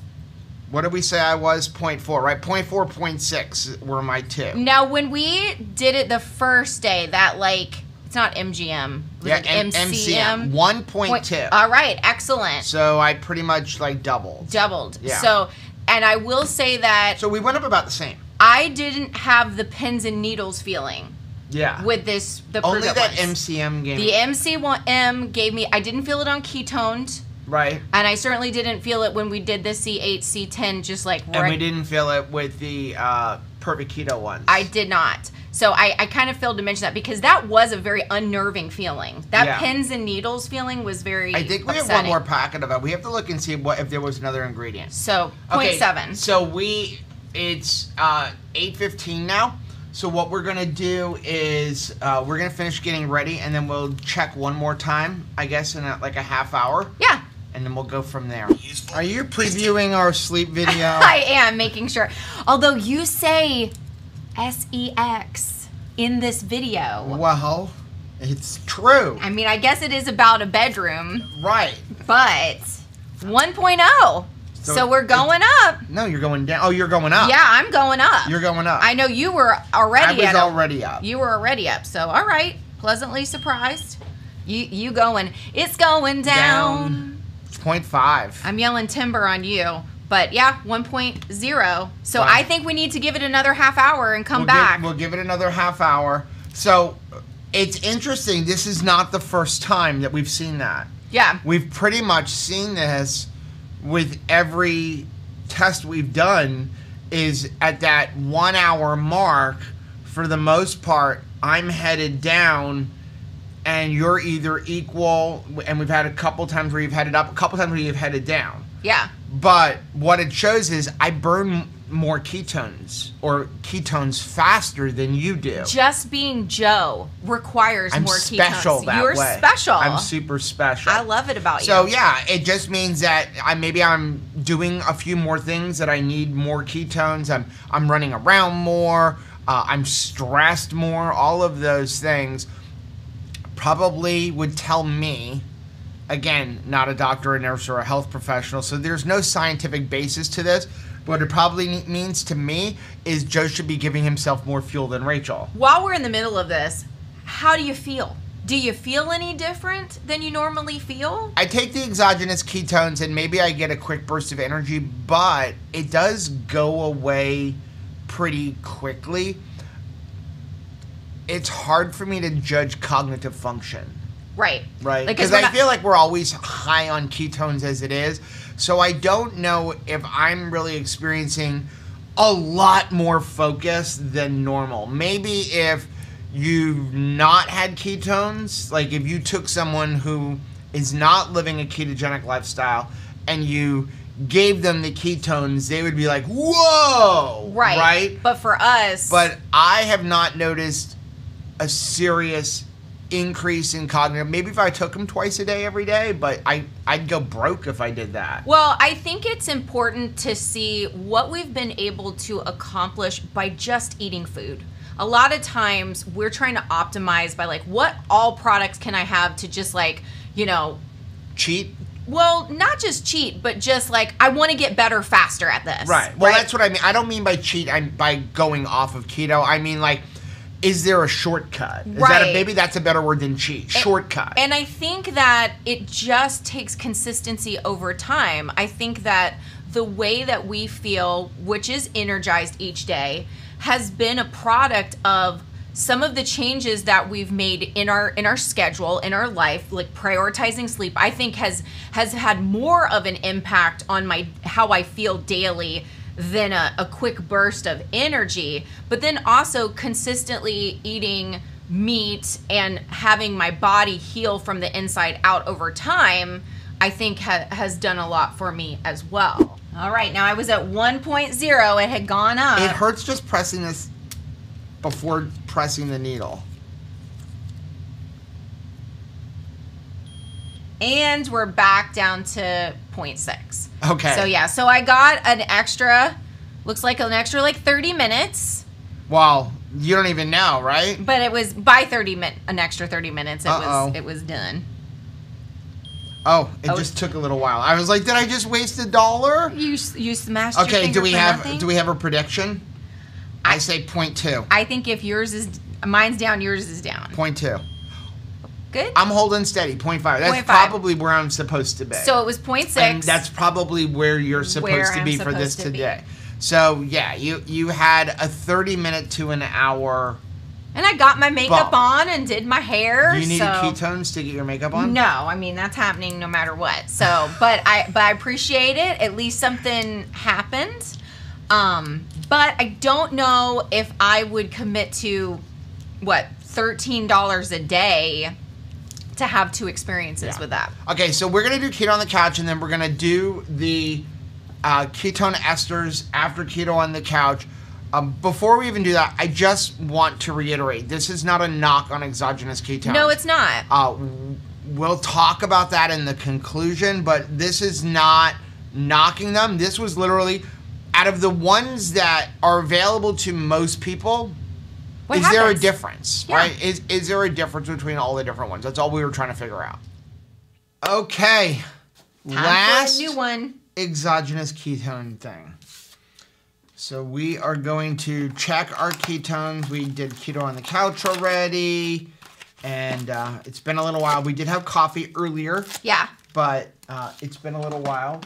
What did we say I was? 0.4, right? 0.4, 0.6 were my 2. Now, when we did it the first day, that like, it's not MGM. It was like MCM. 1.2. All right, excellent. So I pretty much like doubled. Doubled. Yeah. So, and I will say that So we went up about the same. I didn't have the pins and needles feeling Yeah. with this, the Only Pruvit that ones. MCM game. The MC1M gave me, I didn't feel it on Keton'd, Right. and I certainly didn't feel it when we did the C8, C10, just like And we didn't feel it with the Perfect Keto ones. I did not. So I kind of failed to mention that because that was a very unnerving feeling. That Yeah. pins and needles feeling was very I think we have upsetting. one more packet of it. We have to look and see if there was another ingredient. So, Okay, 0.7. So it's 8:15 now. So what we're gonna do is we're gonna finish getting ready, and then we'll check one more time, I guess, in like a half hour, Yeah, and then we'll go from there. Are you previewing our sleep video? I am making sure. Although you say SEX in this video. Well, it's true. I mean, I guess it is about a bedroom, Right. but 1.0. So we're going up. No, you're going down. Oh, you're going up. Yeah, I'm going up. You're going up. I know you were already I was already up. You were already up. So, all right. Pleasantly surprised. You going. It's going down. 0.5. I'm yelling timber on you. But yeah, 1.0. So Wow. I think we need to give it another half hour and come back. We'll give it another half hour. So it's interesting. This is not the first time that we've seen that. Yeah. We've pretty much seen this with every test we've done is at that 1 hour mark. For the most part, I'm headed down and you're either equal, and we've had a couple times where you've headed up, a couple times where you've headed down. Yeah. But what it shows is I burn more ketones or ketones faster than you do. Just being Joe requires I'm more special ketones. that You're way. special. I'm super special. I love it about you. So yeah, it just means that maybe I'm doing a few more things that I need more ketones. I'm running around more. I'm stressed more. All of those things probably would tell me, again, not a doctor, a nurse, or a health professional, so there's no scientific basis to this. What it probably means to me is Joe should be giving himself more fuel than Rachel. While we're in the middle of this, how do you feel? Do you feel any different than you normally feel? I take the exogenous ketones and maybe I get a quick burst of energy, but it does go away pretty quickly. It's hard for me to judge cognitive function. Right. Right. Like, because I feel like we're always high on ketones as it is. So I don't know if I'm really experiencing a lot more focus than normal. Maybe if you've not had ketones, like if you took someone who is not living a ketogenic lifestyle and you gave them the ketones, they would be like, whoa! Right. Right? But for us... But I have not noticed a serious increase in cognitive. Maybe if I took them twice a day every day, but I'd go broke if I did that. Well, I think it's important to see what we've been able to accomplish by just eating food. A lot of times we're trying to optimize by like, what all products can I have to just like, you know... Cheat? Well, not just cheat, but just like, I want to get better faster at this. Right. Well, that's what I mean. I don't mean by cheat by going off of keto. I mean like, is there a shortcut? Maybe that's a better word than cheat. Shortcut. And I think that it just takes consistency over time. I think that the way that we feel, which is energized each day, has been a product of some of the changes that we've made in our schedule, in our life, like prioritizing sleep. I think has had more of an impact on how I feel daily than a quick burst of energy, but then also consistently eating meat and having my body heal from the inside out over time, I think has done a lot for me as well. All right, now I was at 1.0, it had gone up. It hurts just pressing this before pressing the needle. And we're back down to 0.6. Okay. So yeah, so I got an extra, looks like an extra like 30 minutes. Well, you don't even know, right? But it was by an extra 30 minutes, it was done. Oh, it just took a little while. I was like, did I just waste $1? You smashed your finger do we for have nothing? do we have a prediction? I say 0.2. I think if mine's down, yours is down. 0.2. Good. I'm holding steady, 0.5. That's 0.5. probably where I'm supposed to be. So it was 0.6. And that's probably where you're supposed to be for this today. So yeah, you had a 30-minute to an hour. And I got my makeup on and did my hair. You needed ketones to get your makeup on? No, I mean that's happening no matter what. So, but I appreciate it. At least something happened. But I don't know if I would commit to $13 a day to have two experiences with that. Okay, so we're gonna do keto on the couch, and then we're gonna do the ketone esters after keto on the couch. Before we even do that, I just want to reiterate, this is not a knock on exogenous ketones. No, it's not. We'll talk about that in the conclusion, but this is not knocking them. This was literally, out of the ones that are available to most people, is there a difference, right? Is there a difference between all the different ones? That's all we were trying to figure out. Okay. Time for a new one. Exogenous ketone thing. So we are going to check our ketones. We did keto on the couch already, and it's been a little while. We did have coffee earlier. Yeah. But it's been a little while.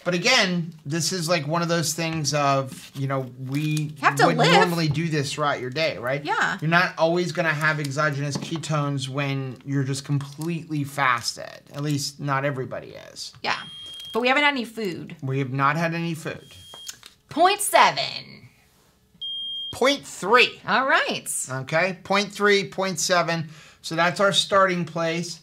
But again, this is like one of those things of, we would normally do this throughout your day, right? Yeah. You're not always going to have exogenous ketones when you're just completely fasted. At least not everybody is. Yeah. But we haven't had any food. We have not had any food. 0.7. 0.3. All right. Okay, 0.3, 0.7. So that's our starting place.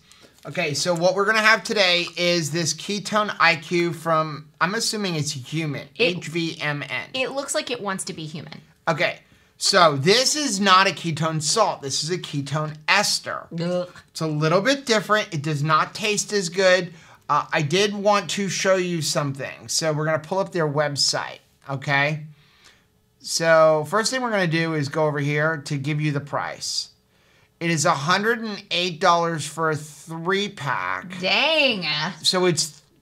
Okay, so what we're going to have today is this Ketone IQ from, I'm assuming it's human, HVMN. It looks like it wants to be human. Okay, so this is not a ketone salt. This is a ketone ester. Ugh. It's a little bit different. It does not taste as good. I did want to show you something. So we're going to pull up their website, okay? So first thing we're going to do is go over here to give you the price. It is $108 for a 3-pack. Dang. So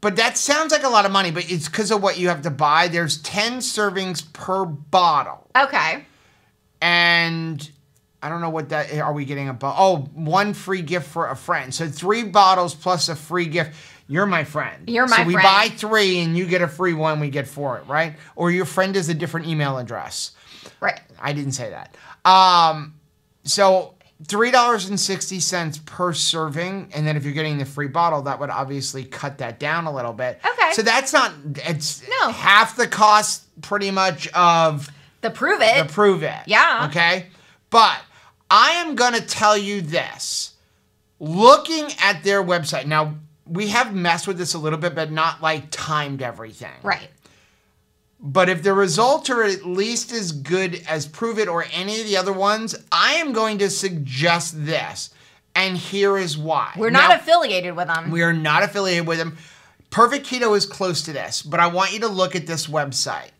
but that sounds like a lot of money, but it's because of what you have to buy. There's 10 servings per bottle. Okay. And I don't know what that, are we getting one free gift for a friend. So 3 bottles plus a free gift. You're my friend. You're my friend. So we buy 3 and you get a free 1, we get 4, right? Or your friend is a different email address. Right. I didn't say that. So $3.60 per serving, and then if you're getting the free bottle, that would obviously cut that down a little bit. Okay. So that's not, it's half the cost pretty much of the Pruvit. The Pruvit. Yeah. Okay? But I am going to tell you this. Looking at their website, now we have messed with this a little bit, but not like timed everything. Right. But if the results are at least as good as Pruvit or any of the other ones, I am going to suggest this. And here is why. We're not affiliated with them. We are not affiliated with them. Perfect Keto is close to this, but I want you to look at this website.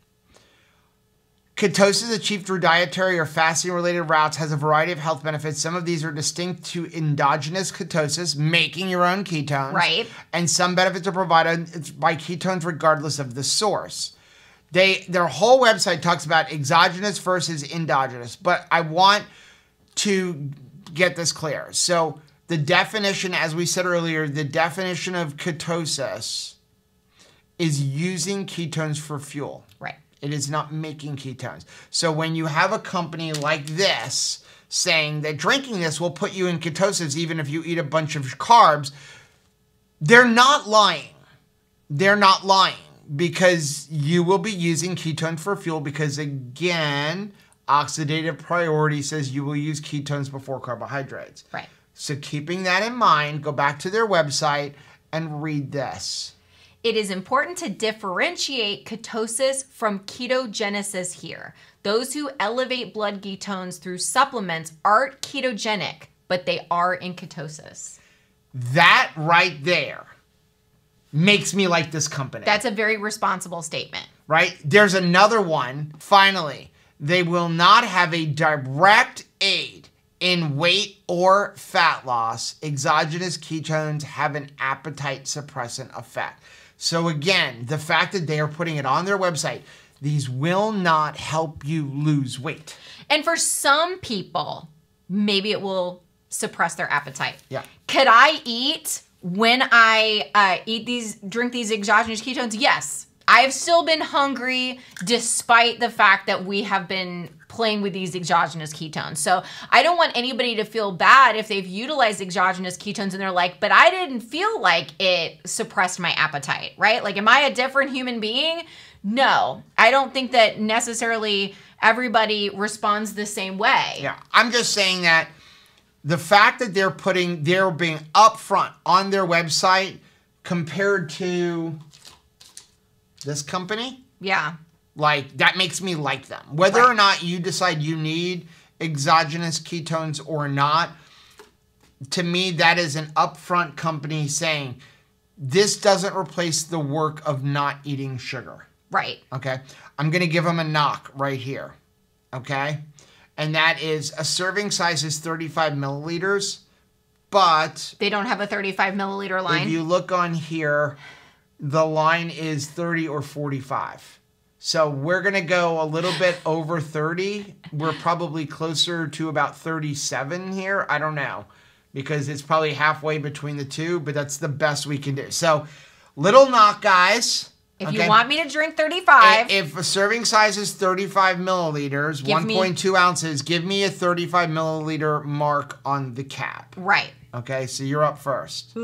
Ketosis achieved through dietary or fasting-related routes has a variety of health benefits. Some of these are distinct to endogenous ketosis, making your own ketones. Right. And some benefits are provided by ketones regardless of the source. Their whole website talks about exogenous versus endogenous, but I want to get this clear. So the definition, as we said earlier, the definition of ketosis is using ketones for fuel. Right. It is not making ketones. So when you have a company like this saying that drinking this will put you in ketosis even if you eat a bunch of carbs, they're not lying. They're not lying. Because you will be using ketone for fuel because, again, oxidative priority says you will use ketones before carbohydrates. Right. So keeping that in mind, go back to their website and read this. It is important to differentiate ketosis from ketogenesis here. Those who elevate blood ketones through supplements aren't ketogenic, but they are in ketosis. That right there makes me like this company. That's a very responsible statement. Right? There's another one. Finally, they will not have a direct aid in weight or fat loss. Exogenous ketones have an appetite suppressant effect. So again, the fact that they are putting it on their website, these will not help you lose weight. And for some people, maybe it will suppress their appetite. Yeah. Could I eat when I drink these exogenous ketones? Yes. I've still been hungry despite the fact that we have been playing with these exogenous ketones. So I don't want anybody to feel bad if they've utilized exogenous ketones and they're like, but I didn't feel like it suppressed my appetite, right? Like, am I a different human being? No, I don't think that necessarily everybody responds the same way. Yeah, I'm just saying that the fact that they're being upfront on their website compared to this company, yeah, like that makes me like them. Whether or not you decide you need exogenous ketones or not, to me that is an upfront company saying this doesn't replace the work of not eating sugar. Right. Okay, I'm gonna give them a knock right here. Okay. And that is a serving size is 35 milliliters, but they don't have a 35 milliliter line. If you look on here, the line is 30 or 45. So we're going to go a little bit over 30. We're probably closer to about 37 here. I don't know, because it's probably halfway between the two, but that's the best we can do. So little knock, guys. If you want me to drink 35. If a serving size is 35 milliliters, 1.2 ounces, give me a 35 milliliter mark on the cap. Right. Okay, so you're up first.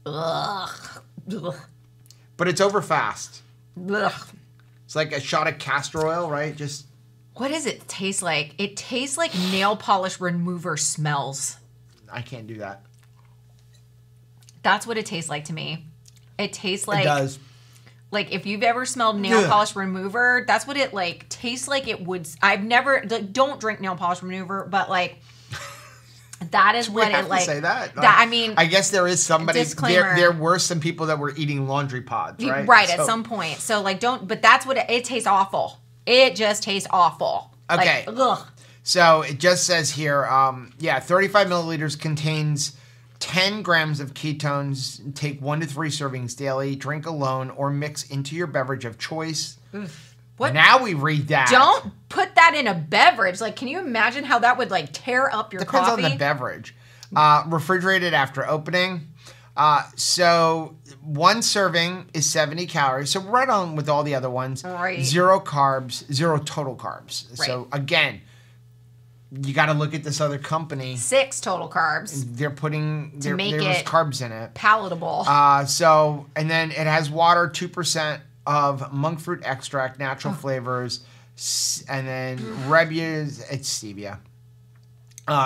Ugh. But it's over fast. Ugh. It's like a shot of castor oil, right? Just What does it taste like? It tastes like nail polish remover smells. I can't do that. That's what it tastes like to me. It tastes like... It does. Like, if you've ever smelled nail polish remover, that's what it, like, tastes like it would... I've never... Like, don't drink nail polish remover, but, like... That is what it, like... say that? I mean... I guess there is somebody... Disclaimer. There were some people that were eating laundry pods, right? Right, at some point. So, like, don't... But that's what it tastes awful. It just tastes awful. Okay. Like, ugh. So, it just says here, 35 milliliters contains 10 grams of ketones. Take 1 to 3 servings daily. Drink alone or mix into your beverage of choice. What? Now we read that. Don't put that in a beverage. Like, can you imagine how that would, like, tear up your coffee? Depends on the beverage. Refrigerated after opening. So 1 serving is 70 calories. So right on with all the other ones. Right. 0 carbs, 0 total carbs. Right. So again, you got to look at this other company. 6 total carbs. They're putting To make there's it carbs in it. Palatable. And then it has water, 2% of monk fruit extract, natural flavors, and then Rebu's, it's stevia.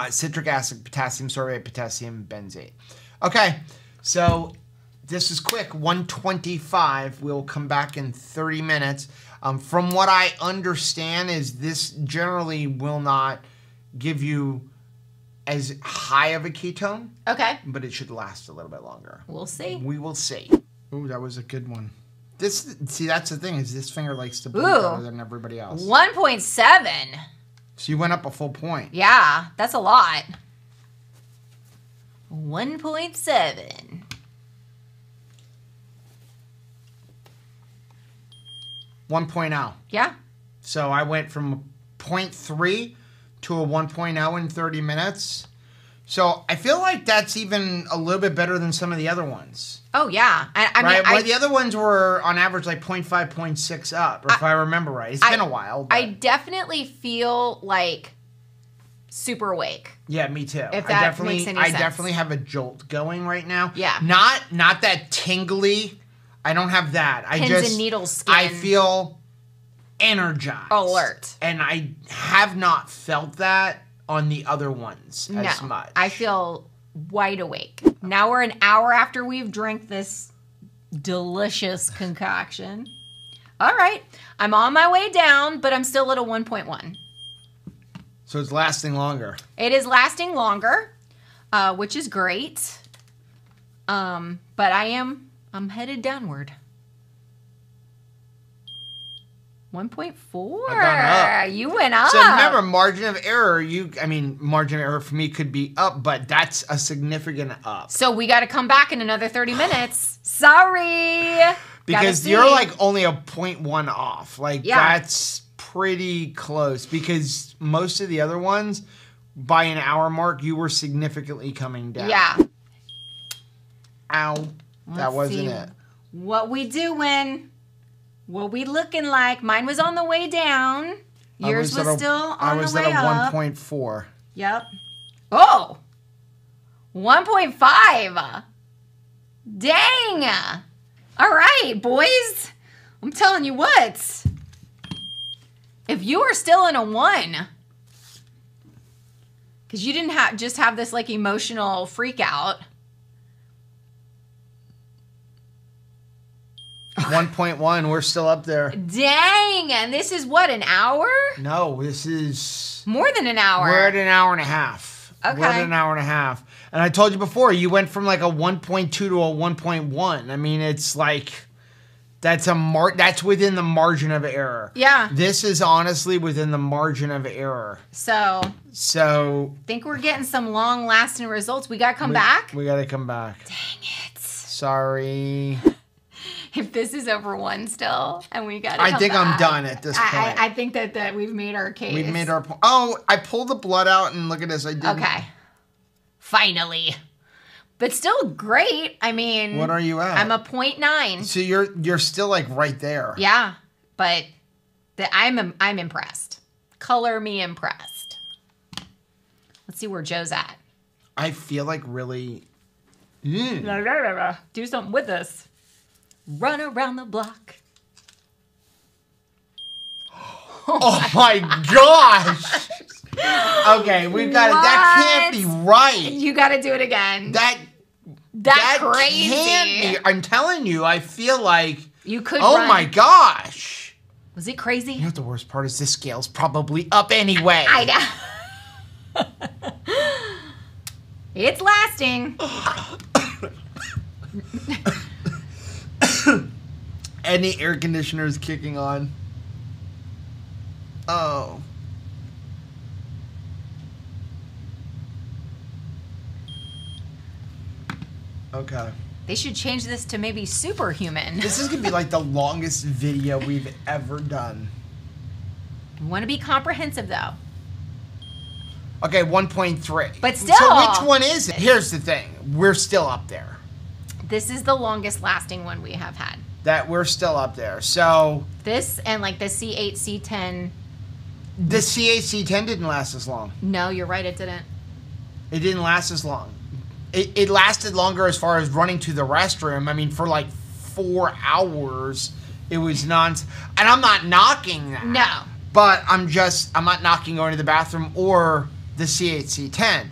Citric acid, potassium sorbate, potassium benzate. Okay, so this is quick, 125. We'll come back in 30 minutes. From what I understand is this generally will not give you as high of a ketone. Okay. But it should last a little bit longer. We'll see. We will see. Ooh, that was a good one. See, that's the thing, is this finger likes to blink better than everybody else. 1.7. So you went up a full point. Yeah, that's a lot. 1.7. Yeah. So I went from a 0.3 to a 1.0 in 30 minutes. So I feel like that's even a little bit better than some of the other ones. Oh, yeah. I mean, Well, the other ones were on average like 0.5, 0.6 up, or if I remember right. It's been a while. But I definitely feel like super awake. yeah, me too. If that makes any sense. I definitely have a jolt going right now. Yeah. Not that tingly. I don't have that. Pins and needles skin. I feel energized. Alert. And I have not felt that on the other ones as much. I feel wide awake. Now we're an hour after we've drank this delicious concoction. All right. I'm on my way down, but I'm still at a 1.1. So it's lasting longer. It is lasting longer, which is great. But I'm headed downward. 1.4. I've gone up. You went up. So remember, margin of error, margin of error for me could be up, but that's a significant up. So we got to come back in another 30 minutes. Sorry. Because you're like only a 0.1 off. Like that's pretty close. Because most of the other ones, by an hour mark, you were significantly coming down. Yeah. Ow. That wasn't it. What we doing? What we looking like? Mine was on the way down. Yours was still on the way up. I was at a 1.4. Yep. Oh! 1.5. Dang! All right, boys. I'm telling you what. If you are still in a 1, because you didn't just have this like emotional freak out. 1.1, we're still up there. Dang, and this is what, an hour? No, this is... More than an hour. We're at an hour and a half. Okay. We're at an hour and a half. And I told you before, you went from like a 1.2 to a 1.1. I mean, it's like... That's within the margin of error. Yeah. This is honestly within the margin of error. So think we're getting some long-lasting results. We got to come back? We got to come back. Dang it. Sorry. If this is over 1 still, and we got to I think back, I'm done at this point. I think that we've made our case. We've made our point. Oh, I pulled the blood out, and look at this. I did. Okay. Finally. But still great. I mean, what are you at? I'm a 0.9. So you're still like right there. Yeah, but I'm impressed. Color me impressed. Let's see where Joe's at. I feel like really. Do something with us. Run around the block. Oh my gosh. Okay, we've got it. That can't be right. You got to do it again. That's crazy. Can't be. I'm telling you, I feel like you could. Oh my gosh. Was it crazy? You know what the worst part is? This scale's probably up anyway. I know. It's lasting. And the air conditioner is kicking on. Oh. Okay. They should change this to maybe superhuman. This is going to be like the longest video we've ever done. You want to be comprehensive, though. Okay, 1.3. But still. So which one is it? Here's the thing. We're still up there. This is the longest lasting one we have had. That we're still up there. So. This and like the C8, C10. The C8, C10 didn't last as long. No, you're right. It didn't. It didn't last as long. It lasted longer as far as running to the restroom. I mean, for like 4 hours, it was and I'm not knocking that. No. But I'm not knocking going to the bathroom or the C8, C10.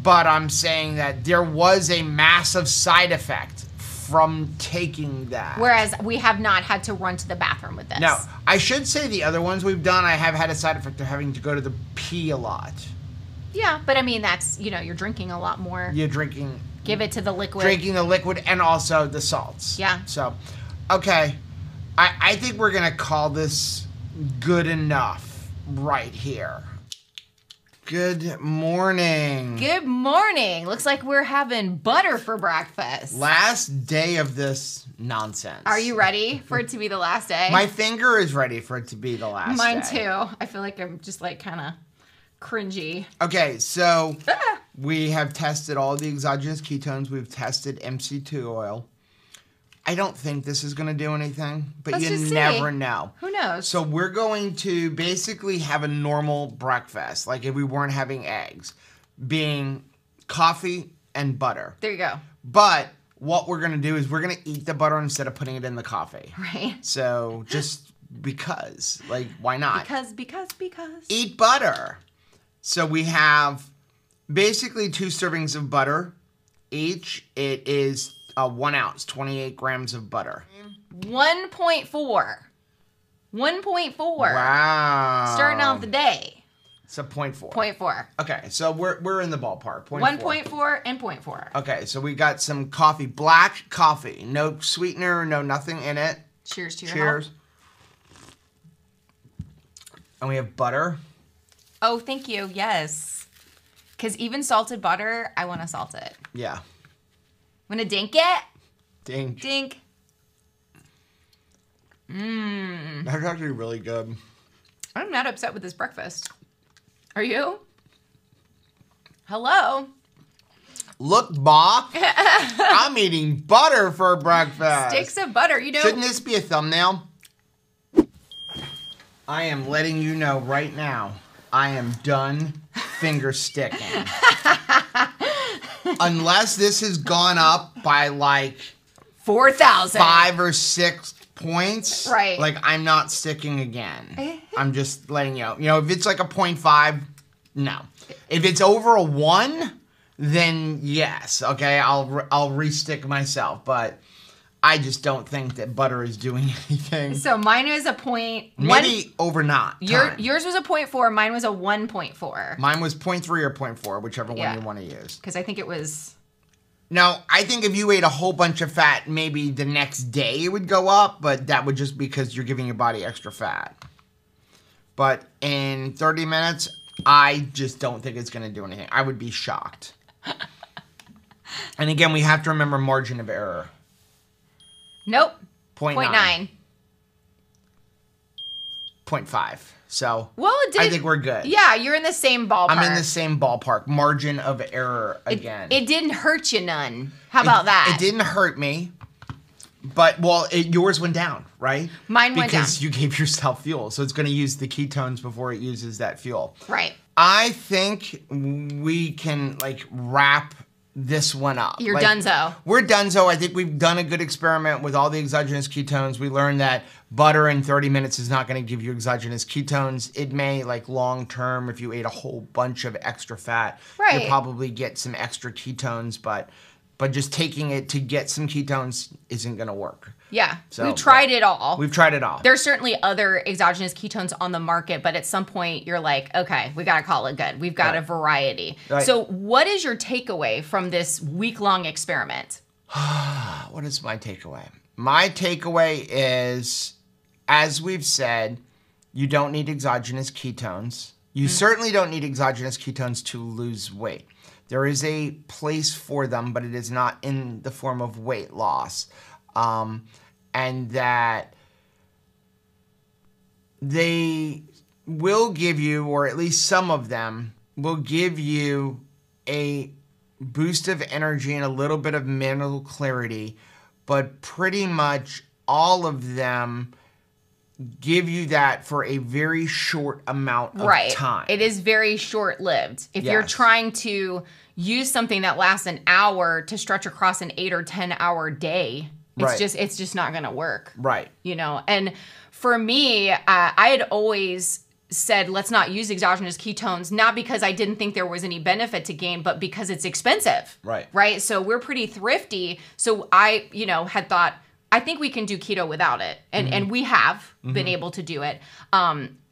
But I'm saying that there was a massive side effect from taking that. Whereas we have not had to run to the bathroom with this. Now, I should say the other ones we've done, I have had a side effect of having to go to the pee a lot. Yeah, but I mean, that's, you're drinking a lot more. You're drinking. Give it to the liquid. Drinking the liquid and also the salts. Yeah. So, okay. I think we're going to call this good enough right here. Good morning. Good morning. Looks like we're having butter for breakfast. Last day of this nonsense. Are you ready for it to be the last day? My finger is ready for it to be the last day. Mine too. I feel like I'm just like kind of cringy. Okay, so we have tested all the exogenous ketones. We've tested MCT oil. I don't think this is going to do anything, but Let's you never know. Who knows? So we're going to basically have a normal breakfast, like if we weren't having eggs, being coffee and butter. There you go. But what we're going to do is we're going to eat the butter instead of putting it in the coffee. Right. So just because, like, why not? Because. Eat butter. So we have basically 2 servings of butter each. It is 1 ounce, 28 grams of butter. 1.4. 1.4. Wow. Starting out the day. So 0.4. 0.4. Okay, so we're in the ballpark. 1.4 and 0.4. Okay, so we got some coffee, black coffee, no sweetener, no nothing in it. Cheers to your Cheers. health. And we have butter. Oh, thank you. Yes. Because even salted butter, I want to salt it. Yeah. Want to dink it? Dink. Dink. Mmm. That's actually really good. I'm not upset with this breakfast. Are you? Hello? Look, Ma. I'm eating butter for breakfast. Sticks of butter, Shouldn't this be a thumbnail? I am letting you know right now, I am done finger sticking. Unless this has gone up by like 4,000. 5 or 6 points. Right. Like, I'm not sticking again. I'm just letting you know. You know, if it's like a 0.5, no. If it's over a 1, then yes. Okay, I'll re-stick myself. But I just don't think that butter is doing anything. So mine was a point. Maybe over not. Yours was a 0.4. Mine was a 1.4. Mine was 0.3 or 0.4, whichever one you want to use. Because I think it was. Now, I think if you ate a whole bunch of fat, maybe the next day it would go up, but that would just be because you're giving your body extra fat. But in 30 minutes, I just don't think it's going to do anything. I would be shocked. And again, we have to remember margin of error. Nope. 0.9. 0.5. So, well, it did. I think we're good. Yeah, you're in the same ballpark. I'm in the same ballpark. Margin of error again. It didn't hurt you none. How about that? It didn't hurt me. But, well, yours went down, right? Mine went down. Because you gave yourself fuel. So it's going to use the ketones before it uses that fuel. Right. I think we can, like, wrap this one up. You're donezo. We're donezo. I think we've done a good experiment with all the exogenous ketones. We learned that butter in 30 minutes is not going to give you exogenous ketones. It may, like long term, if you ate a whole bunch of extra fat, right, you'll probably get some extra ketones, but just taking it to get some ketones isn't going to work. Yeah, So, we've tried it all. We've tried it all. There's certainly other exogenous ketones on the market, but at some point you're like, okay, we got to call it good. We've got a variety. Right. So what is your takeaway from this week-long experiment? What is my takeaway? My takeaway is, as we've said, you don't need exogenous ketones. You certainly don't need exogenous ketones to lose weight. There is a place for them, but it is not in the form of weight loss. And that they will give you, or at least some of them, will give you a boost of energy and a little bit of mental clarity, but pretty much all of them give you that for a very short amount of time. It is very short-lived. If you're trying to use something that lasts an hour to stretch across an 8 or 10 hour day, it's just not going to work. Right. You know, and for me, I had always said, let's not use exogenous ketones, not because I didn't think there was any benefit to gain, but because it's expensive. Right. Right. So we're pretty thrifty. So I, had thought, I think we can do keto without it. And we have been able to do it.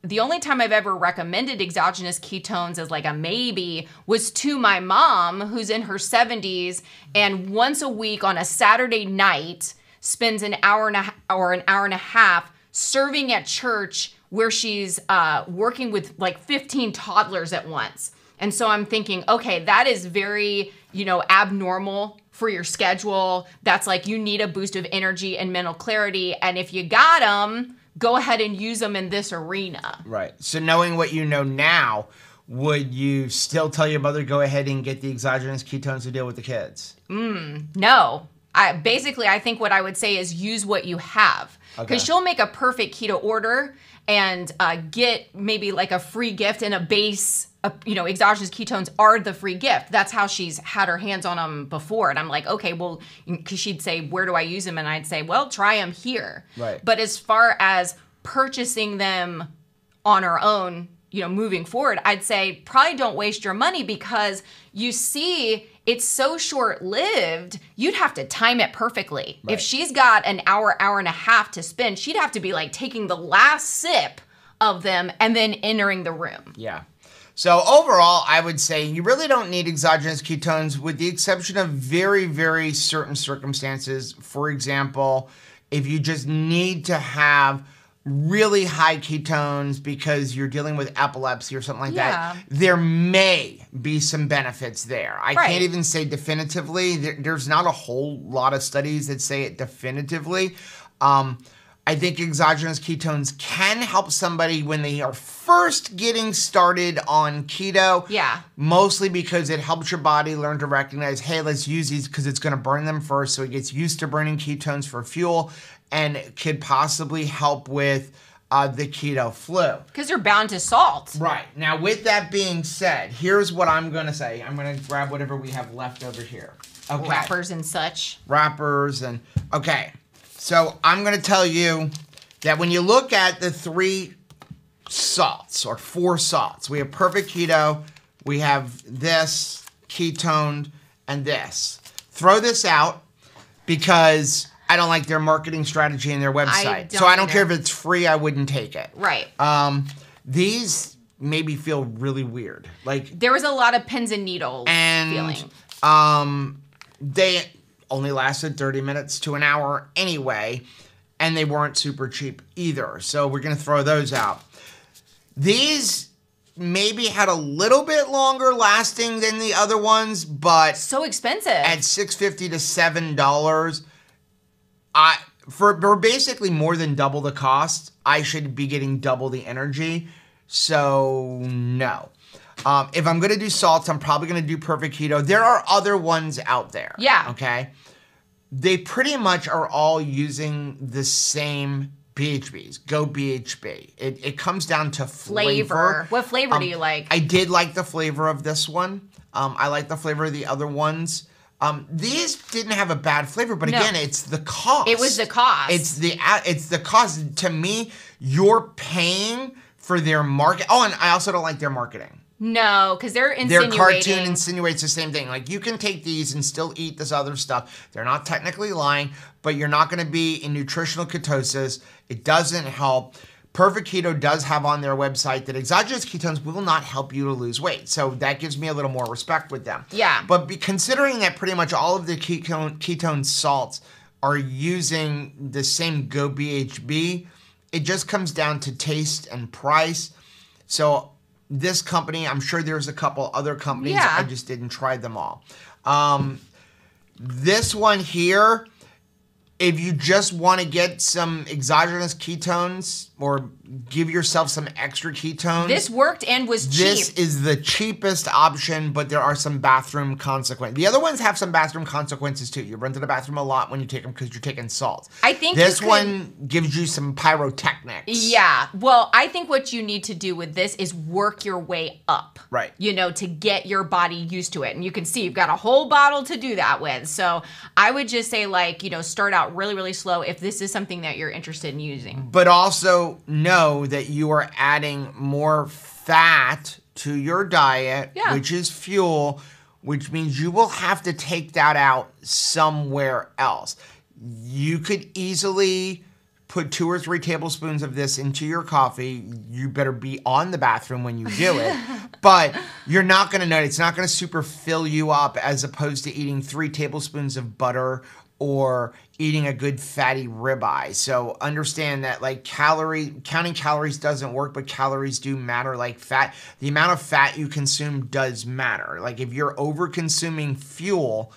The only time I've ever recommended exogenous ketones as like a maybe was to my mom, who's in her 70s, and once a week on a Saturday night spends an hour and a half serving at church where she's working with like 15 toddlers at once. And so I'm thinking, okay, that is very, abnormal for your schedule. That's like you need a boost of energy and mental clarity. And if you got them, go ahead and use them in this arena. Right. So knowing what you know now, would you still tell your mother go ahead and get the exogenous ketones to deal with the kids? No. I think what I would say is use what you have. Because she'll make a perfect keto order and get maybe like a free gift and a base. Exogenous ketones are the free gift. That's how she's had her hands on them before. And I'm like, okay, well, because she'd say, where do I use them? And I'd say, well, try them here. Right. But as far as purchasing them on her own, moving forward, I'd say probably don't waste your money because you see it's so short-lived, you'd have to time it perfectly. Right. If she's got an hour and a half to spend, she'd have to be like taking the last sip of them and then entering the room. Yeah. So overall, I would say you really don't need exogenous ketones with the exception of very, very certain circumstances. For example, if you just need to have really high ketones because you're dealing with epilepsy or something like that, there may be some benefits there. I can't even say definitively. There's not a whole lot of studies that say it definitively. I think exogenous ketones can help somebody when they are first getting started on keto. Yeah. Mostly because it helps your body learn to recognize, hey, let's use these because it's going to burn them first. So it gets used to burning ketones for fuel and could possibly help with the keto flu. Because they're bound to salt. Right. Now, with that being said, here's what I'm going to say. I'm going to grab whatever we have left over here. Okay. Wrappers and such. Wrappers and, okay. So I'm going to tell you that when you look at the 3 salts or 4 salts, we have perfect keto, we have this, ketoned, and this. Throw this out because I don't like their marketing strategy and their website. So I don't care if it's free, I wouldn't take it. Right. These made me feel really weird. Like there was a lot of pins and needles feeling. They only lasted 30 minutes to an hour anyway, and they weren't super cheap either. So we're going to throw those out. These maybe had a little bit longer lasting than the other ones, but so expensive. At $6.50 to $7, for basically more than double the cost, I should be getting double the energy. So no. If I'm going to do salts, I'm probably going to do perfect keto. There are other ones out there. Yeah. Okay. They pretty much are all using the same BHBs. Go BHB. It comes down to flavor. What flavor do you like? I did like the flavor of this one. I like the flavor of the other ones. These didn't have a bad flavor, but again, it's the cost. It was the cost. It's the cost. To me, you're paying for their market. Oh, and I also don't like their marketing. No, because they're insinuating. Their cartoon insinuates the same thing. Like, you can take these and still eat this other stuff. They're not technically lying, but you're not going to be in nutritional ketosis. It doesn't help. Perfect Keto does have on their website that exogenous ketones will not help you to lose weight. So that gives me a little more respect with them. Yeah. But considering that pretty much all of the ketone salts are using the same GoBHB, it just comes down to taste and price. So this company, I'm sure there's a couple other companies. Yeah. I just didn't try them all. This one here, if you just want to get some exogenous ketones or give yourself some extra ketones. This worked and was cheap. This is the cheapest option, but there are some bathroom consequences. The other ones have some bathroom consequences too. You run to the bathroom a lot when you take them because you're taking salt. I think this one gives you some pyrotechnics. Yeah. Well, I think what you need to do with this is work your way up. Right. You know, to get your body used to it. And you can see you've got a whole bottle to do that with. So I would just say, like, you know, start out really, really slow if this is something that you're interested in using. But also know that you are adding more fat to your diet, which is fuel, which means you will have to take that out somewhere else. You could easily put 2 or 3 tablespoons of this into your coffee. You better be on the bathroom when you do it. But you're not going to know. It's not going to super fill you up as opposed to eating 3 tablespoons of butter or eating a good fatty ribeye. So understand that, like, counting calories doesn't work, but calories do matter. Like fat, the amount of fat you consume does matter. Like, if you're over consuming fuel,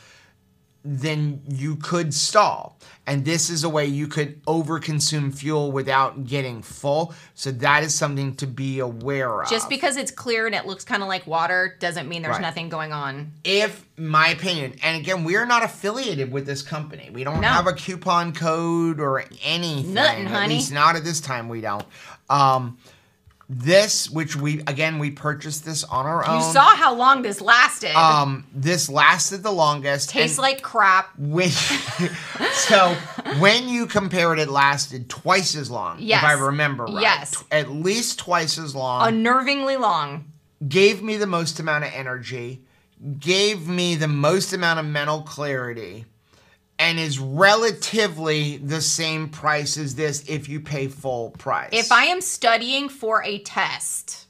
then you could stall. And this is a way you could overconsume fuel without getting full. So that is something to be aware of. Just because it's clear and it looks kind of like water doesn't mean there's nothing going on. If, my opinion, and again, we are not affiliated with this company. We don't have a coupon code or anything. Nothing, honey. At least not at this time, we don't. This, which we purchased this on our own. You saw how long this lasted. This lasted the longest. Tastes like crap. So when you compare it lasted twice as long, if I remember right. Yes. At least twice as long. Unnervingly long. Gave me the most amount of energy. Gave me the most amount of mental clarity. And is relatively the same price as this if you pay full price. If I am studying for a test,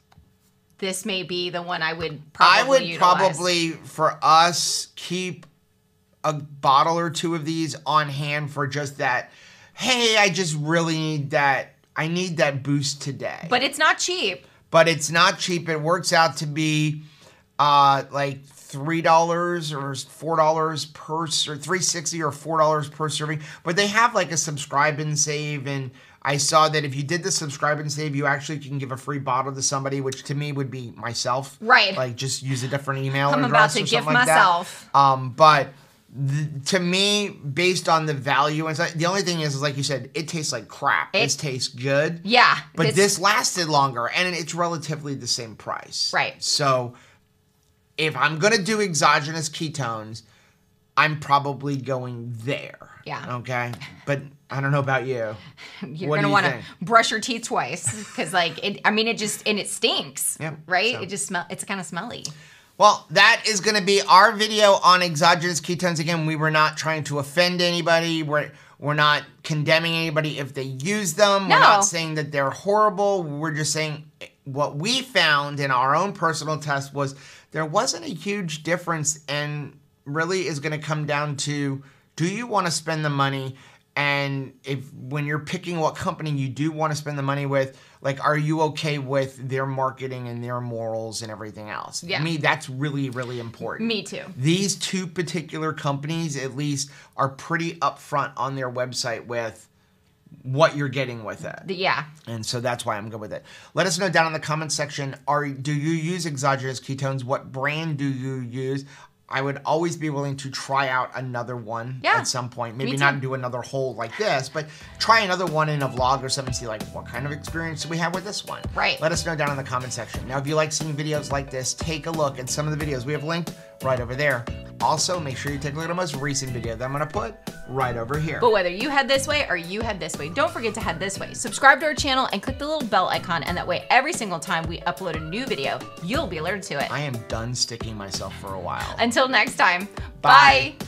this may be the one I would probably utilize. Probably, for us, keep a bottle or 2 of these on hand for just that, hey, I just really need that. I need that boost today. But it's not cheap. It works out to be like $3 or $4 per, or $3.60 or $4 per serving. But they have like a subscribe and save, and I saw that if you did the subscribe and save, you actually can give a free bottle to somebody, which to me would be myself. Right. Like, just use a different email I'm address about to or gift something like myself. That. But to me, based on the value, and the only thing is like you said, it tastes like crap. This tastes good. Yeah. But this lasted longer, and it's relatively the same price. Right. So if I'm going to do exogenous ketones, I'm probably going there. Yeah. Okay? But I don't know about you. You're going to want to brush your teeth twice because, like, it stinks. Yeah, right? so. It's kind of smelly. Well, that is going to be our video on exogenous ketones. Again, we were not trying to offend anybody. We're not condemning anybody if they use them. No. We're not saying that they're horrible. We're just saying what we found in our own personal test was there wasn't a huge difference, and really is going to come down to, do you want to spend the money? And when you're picking what company you do want to spend the money with, like, are you okay with their marketing and their morals and everything else? Yeah. To me, that's really, really important. Me too. These 2 particular companies, at least, are pretty upfront on their website with what you're getting with it. Yeah. And so that's why I'm good with it. Let us know down in the comments section, do you use exogenous ketones? What brand do you use? I would always be willing to try out another one at some point. Maybe not do another whole like this, but try another one in a vlog or something, see like what kind of experience do we have with this one. Right. Let us know down in the comment section. Now, if you like seeing videos like this, take a look at some of the videos we have linked right over there. Also, make sure you take a look at the most recent video that I'm gonna put right over here. But whether you head this way or you head this way, don't forget to head this way. Subscribe to our channel and click the little bell icon, and that way every single time we upload a new video, you'll be alerted to it. I am done sticking myself for a while. Until next time, Bye. bye.